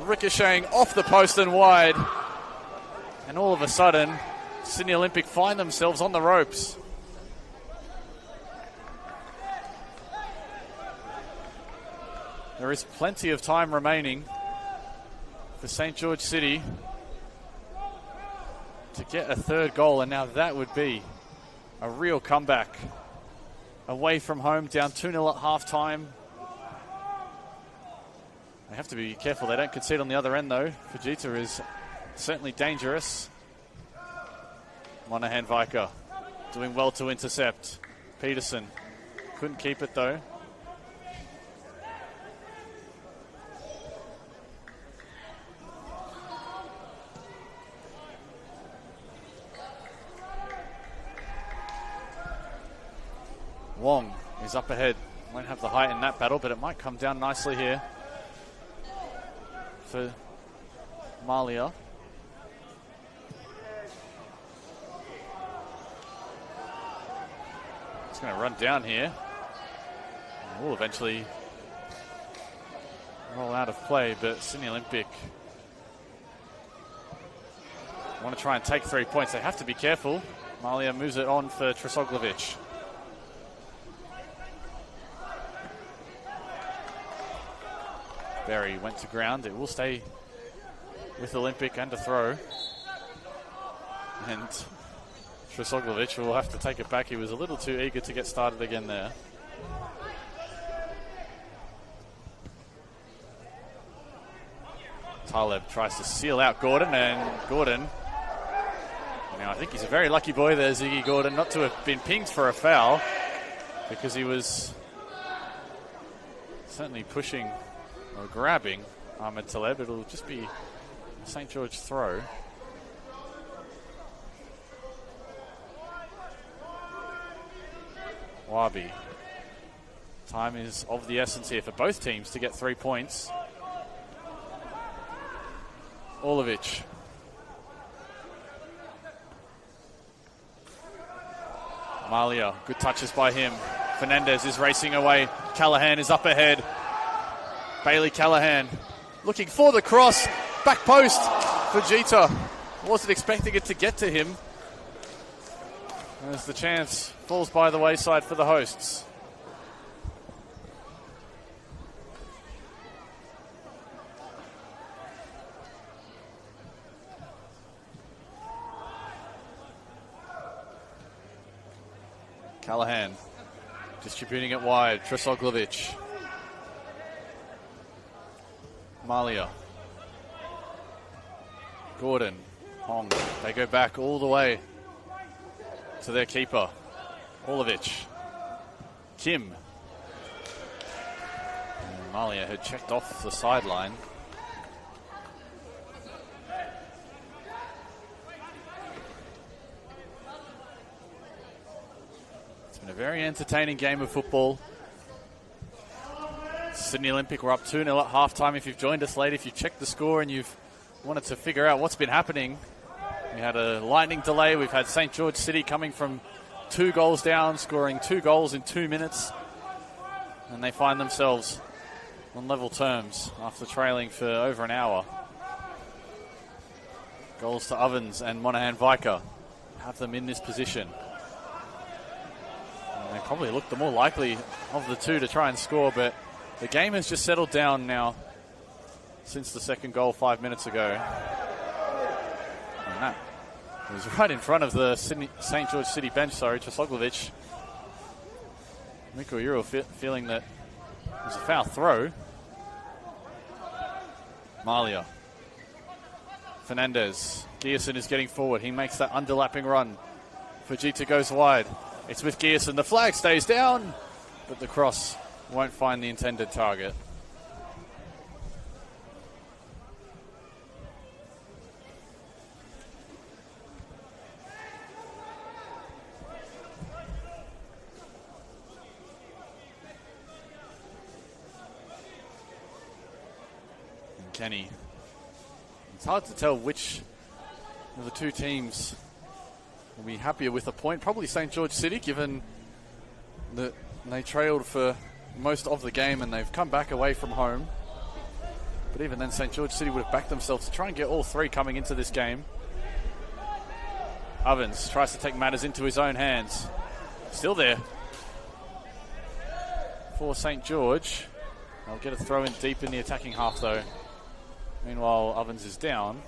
Speaker 2: Ricocheting off the post and wide. And all of a sudden, Sydney Olympic find themselves on the ropes. There is plenty of time remaining for St. George City to get a 3rd goal, and now that would be a real comeback. Away from home, down 2-0 at half-time. They have to be careful they don't concede on the other end, though. Fujita is certainly dangerous. Monahan Viker doing well to intercept. Peterson couldn't keep it, though. Wong is up ahead. Won't have the height in that battle, but it might come down nicely here for Malia. It's going to run down here. We'll eventually roll out of play, but Sydney Olympic want to try and take 3 points. They have to be careful. Malia moves it on for Tresoglovic. Berry went to ground. It will stay with Olympic and a throw. And Tresoglovic will have to take it back. He was a little too eager to get started again there. Taleb tries to seal out Gordon, and Gordon, now I think he's a very lucky boy there, Ziggy Gordon, not to have been pinged for a foul, because he was certainly pushing or grabbing Ahmed Taleb. It'll just be a St. George throw. Wabi. Time is of the essence here for both teams to get 3 points. Olovic. Malia, good touches by him. Fernandez is racing away. Callahan is up ahead. Bailey Callahan looking for the cross. Back post for Jeter. Wasn't expecting it to get to him. As the chance falls by the wayside for the hosts. Callahan distributing it wide. Tresoglovic. Malia. Gordon. Hong. They go back all the way to their keeper. Olovic. Kim. And Malia had checked off the sideline. Been a very entertaining game of football. Sydney Olympic were up 2-0 at halftime. If you've joined us late, if you've checked the score and you've wanted to figure out what's been happening, we had a lightning delay. We've had St. George City coming from 2 goals down, scoring 2 goals in 2 minutes. And they find themselves on level terms after trailing for over an hour. Goals to Ovens and Monahan Viker have them in this position. They probably look the more likely of the two to try and score, but the game has just settled down now since the second goal 5 minutes ago. And that was right in front of the St. George City bench, Tresoglovic. Miko Euro feeling that it was a foul throw. Malia. Fernandez. Gierson is getting forward. He makes that underlapping run. Fujita goes wide. It's with Gierson. The flag stays down, but the cross won't find the intended target. And Kenny. It's hard to tell which of the two teams will be happier with a point. Probably St. George City, given that they trailed for most of the game and they've come back away from home. But even then, St. George City would have backed themselves to try and get all 3 coming into this game. Ovens tries to take matters into his own hands. Still there for St. George. They'll get a throw in deep in the attacking half though. Meanwhile, Ovens is down.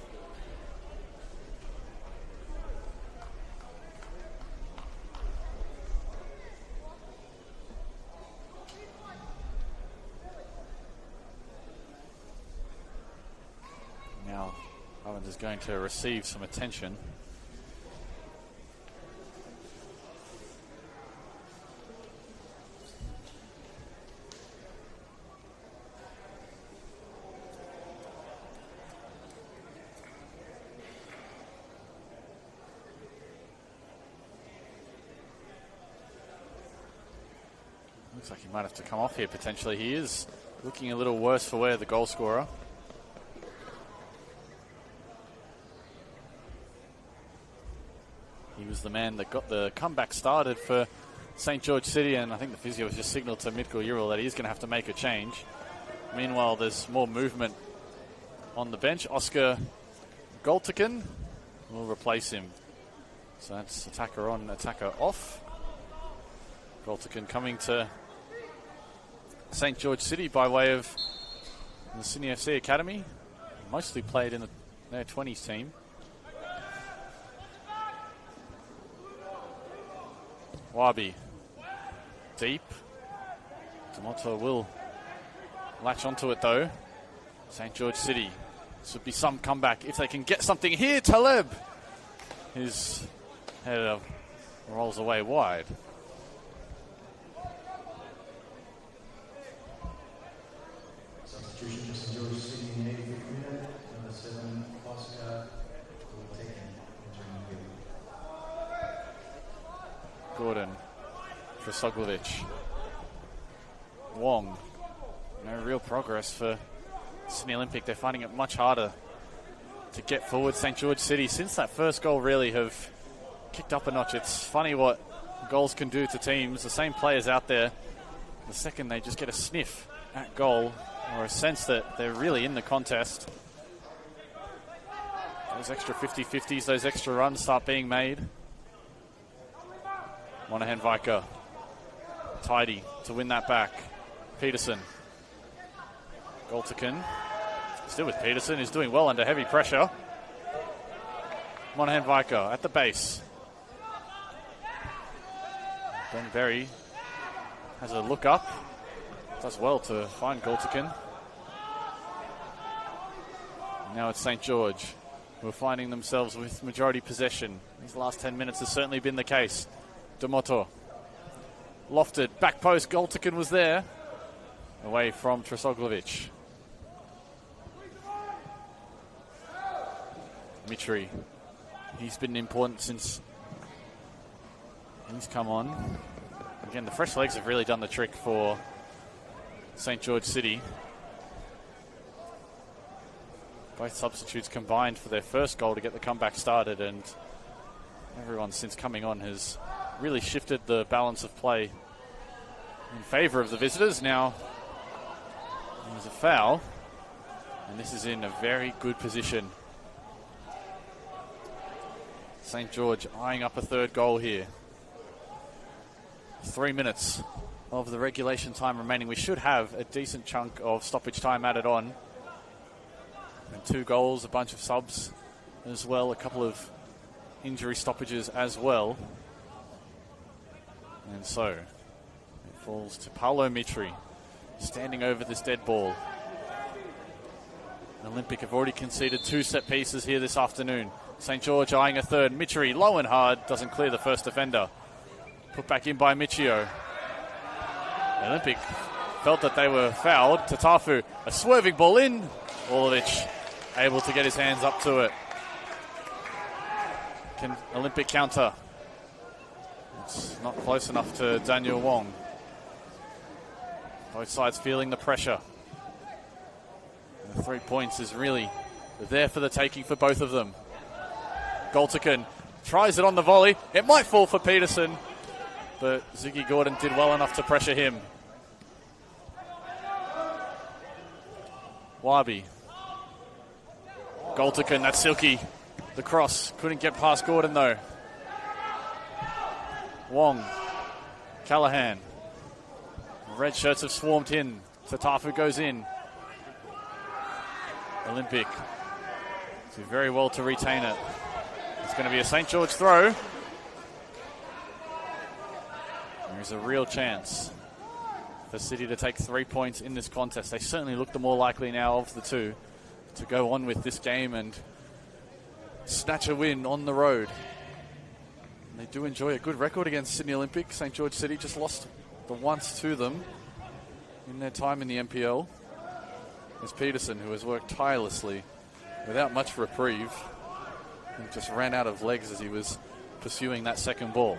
Speaker 2: Now, Ovens is going to receive some attention. Looks like he might have to come off here potentially. He is looking a little worse for wear, the goal scorer. He was the man that got the comeback started for St. George City, and I think the physio has just signalled to Mitko Ural that he's going to have to make a change. Meanwhile, there's more movement on the bench. Oscar Goltikin will replace him. So that's attacker on, attacker off. Goltikin coming to St. George City by way of the Sydney FC Academy. Mostly played in their 20s team. Wabi. Deep. Tomato will latch onto it though. St. George City. This would be some comeback if they can get something here. Taleb. His header rolls away wide.
Speaker 1: Substitution for St. George City in the 85th minute. Number 7, Oscar Goltikin.
Speaker 2: Gordon. Trosoglovic. Wong. No real progress for Sydney Olympic. They're finding it much harder to get forward. St. George City, since that first goal, really have kicked up a notch. It's funny what goals can do to teams. The same players out there, the second they just get a sniff at goal or a sense that they're really in the contest, those extra 50-50s, those extra runs start being made. Monahan Viker. Tidy to win that back. Peterson. Goltikin. Still with Peterson, who's doing well under heavy pressure. Monahan Viker at the base. Ben Berry has a look up. Does well to find Goltikin. Now it's St. George, who are finding themselves with majority possession. These last 10 minutes has certainly been the case. Demoto. Lofted. Back post. Goltikin was there. Away from Trosoglovic. Mitri. He's been important since he's come on. Again, the fresh legs have really done the trick for St. George City. Both substitutes combined for their first goal to get the comeback started, and everyone since coming on has really shifted the balance of play in favour of the visitors. Now there's a foul, and this is in a very good position. St. George eyeing up a third goal here. 3 minutes of the regulation time remaining. We should have a decent chunk of stoppage time added on. And 2 goals, a bunch of subs as well, a couple of injury stoppages as well. And so it falls to Paolo Mitri, standing over this dead ball. Olympic have already conceded 2 set pieces here this afternoon. St. George eyeing a third. Mitri low and hard, doesn't clear the first defender. Put back in by Michio. Olympic felt that they were fouled. Tatafu, a swerving ball in. Orlovic able to get his hands up to it. Can Olympic counter? It's not close enough to Daniel Wong. Both sides feeling the pressure. And the 3 points is really there for the taking for both of them. Goltikin tries it on the volley. It might fall for Peterson, but Ziggy Gordon did well enough to pressure him. Wabi. Goltikin, that's silky. The cross couldn't get past Gordon though. Wong. Callahan. Red shirts have swarmed in. Tatafu goes in. Olympic do very well to retain it. It's going to be a St. George throw. There's a real chance for City to take 3 points in this contest. They certainly look the more likely now of the two to go on with this game and snatch a win on the road. And they do enjoy a good record against Sydney Olympic. St. George City just lost the once to them in their time in the NPL. There's Peterson, who has worked tirelessly without much reprieve and just ran out of legs as he was pursuing that second ball.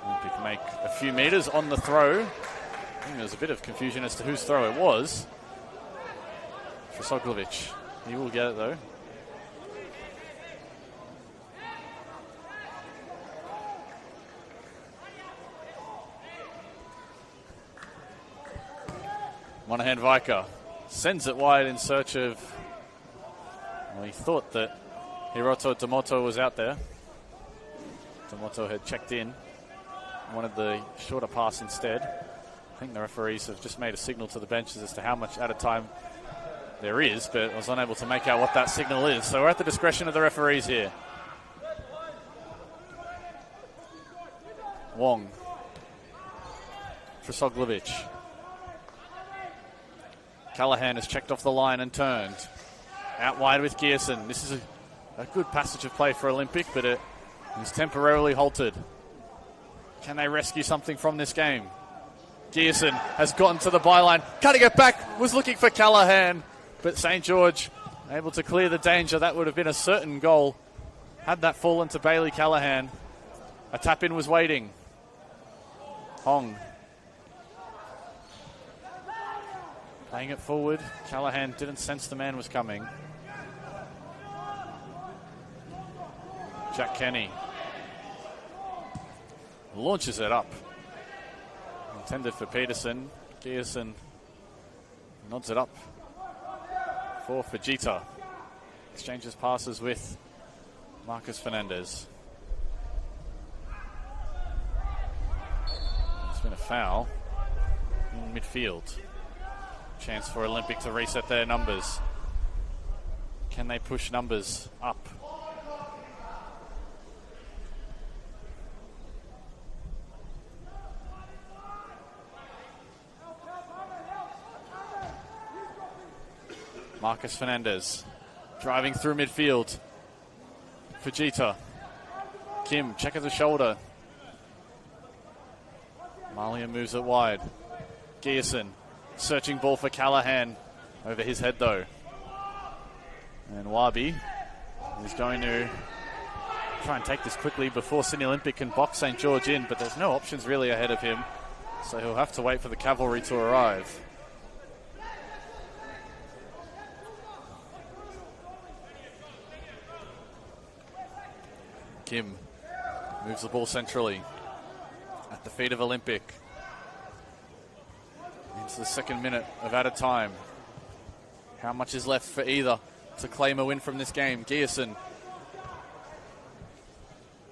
Speaker 2: Olympic make a few metres on the throw. I think there was a bit of confusion as to whose throw it was. Trosoglovic. He will get it though. Monahan Viker sends it wide in search of... Well, he thought that Hiroto Tomoto was out there. Tomoto had checked in. Wanted the shorter pass instead. I think the referees have just made a signal to the benches as to how much at a time there is, but I was unable to make out what that signal is. So we're at the discretion of the referees here. Wong. Trisoglovic. Callahan has checked off the line and turned. Out wide with Gearson. This is a good passage of play for Olympic, but it is temporarily halted. Can they rescue something from this game? Gearson has gotten to the byline. Cutting it back, was looking for Callahan, but St. George able to clear the danger. That would have been a certain goal had that fallen to Bailey Callahan. A tap-in was waiting. Hong. Playing it forward. Callahan didn't sense the man was coming. Jack Kenny launches it up. Intended for Peterson. Gearson nods it up for Fujita. Exchanges passes with Marcus Fernandez. It's been a foul in midfield. Chance for Olympic to reset their numbers. Can they push numbers up? Marcus Fernandez driving through midfield. Fujita. Kim, check of the shoulder. Malia moves it wide. Gearson searching ball for Callahan. Over his head though. And Wabi is going to try and take this quickly before Sydney Olympic can box St. George in, but there's no options really ahead of him. So he'll have to wait for the cavalry to arrive. Kim moves the ball centrally at the feet of Olympic. Into the second minute of added time. How much is left for either to claim a win from this game? Gearson.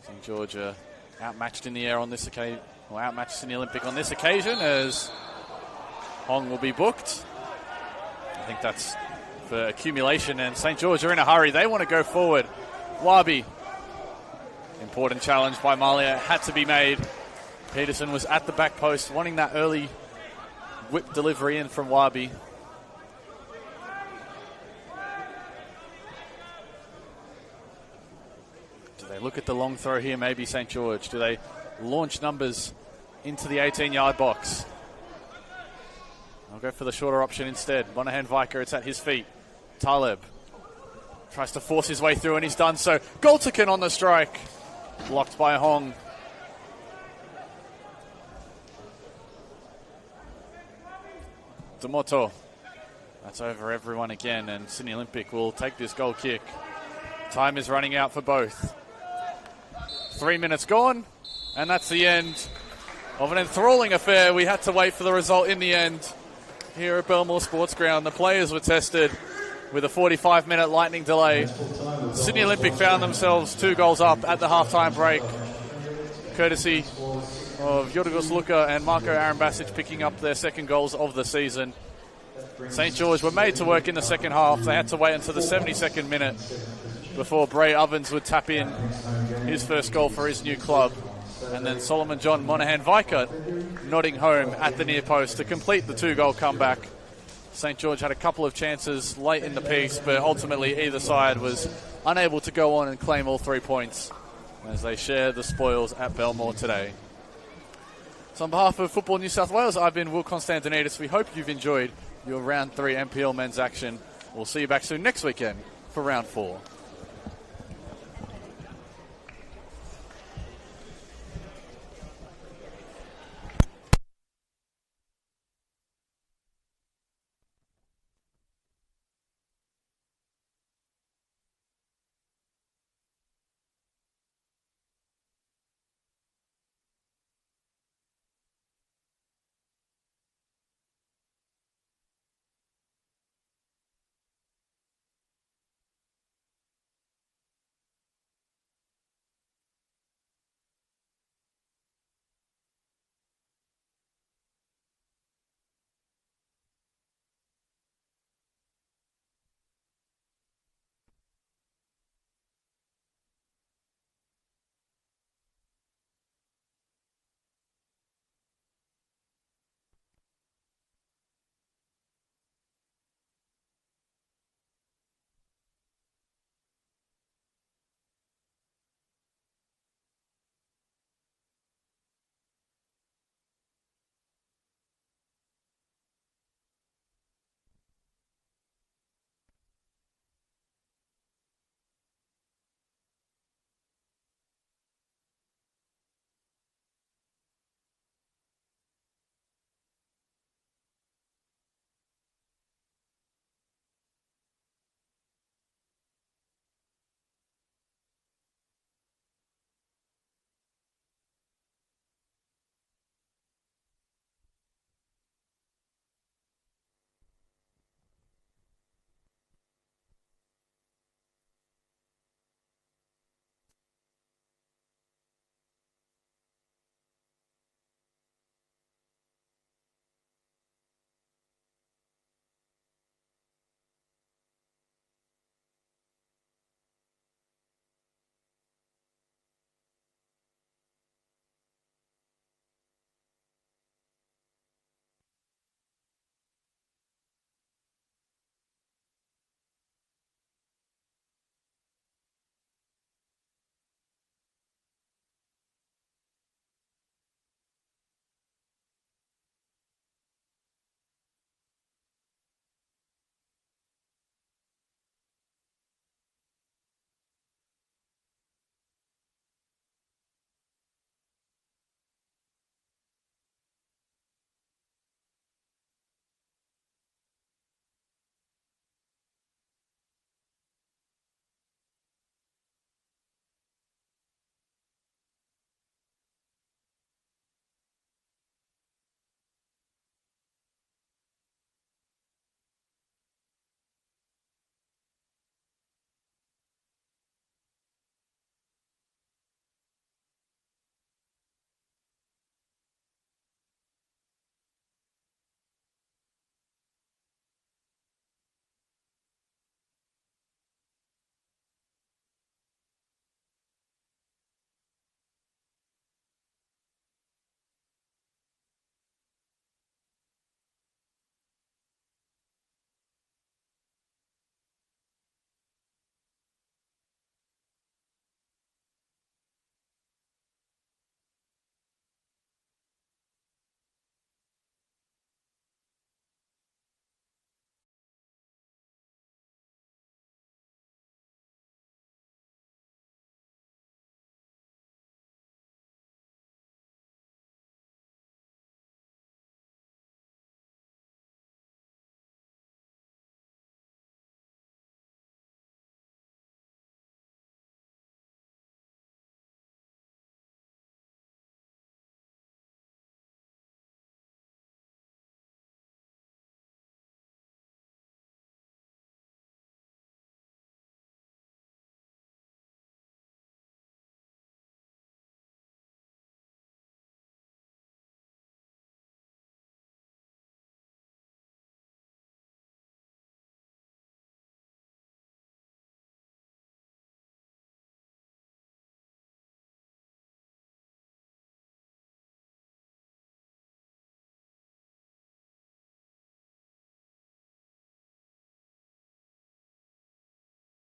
Speaker 2: St. George outmatched in the air on this occasion, or outmatched in the Olympic on this occasion, as Hong will be booked. I think that's for accumulation, and St. George are in a hurry. They want to go forward. Wabi. Important challenge by Malia, had to be made. Peterson was at the back post, wanting that early whip delivery in from Wabi. Do they look at the long throw here, maybe St. George? Do they launch numbers into the 18-yard box? I'll go for the shorter option instead. Monahan Viker, it's at his feet. Taleb tries to force his way through, and he's done so. Goltakin on the strike. Blocked by Hong. Tomoto. That's over everyone again, and Sydney Olympic will take this goal kick. Time is running out for both. 3 minutes gone, and that's the end of an enthralling affair. We had to wait for the result in the end here at Belmore Sports Ground. The players were tested with a 45-minute lightning delay. Sydney Olympic found themselves 2 goals up at the halftime break, courtesy of Yorgos Luka and Marco Arambasic picking up their second goals of the season. St. George were made to work in the second half. They had to wait until the 72nd minute before Bray Ovens would tap in his first goal for his new club. And then Solomon John Monahan Viker nodding home at the near post to complete the 2-goal comeback. St. George had a couple of chances late in the piece, but ultimately either side was unable to go on and claim all 3 points as they share the spoils at Belmore today. So on behalf of Football New South Wales, I've been Will Constantinides. We hope you've enjoyed your Round 3 NPL men's action. We'll see you back soon next weekend for Round 4.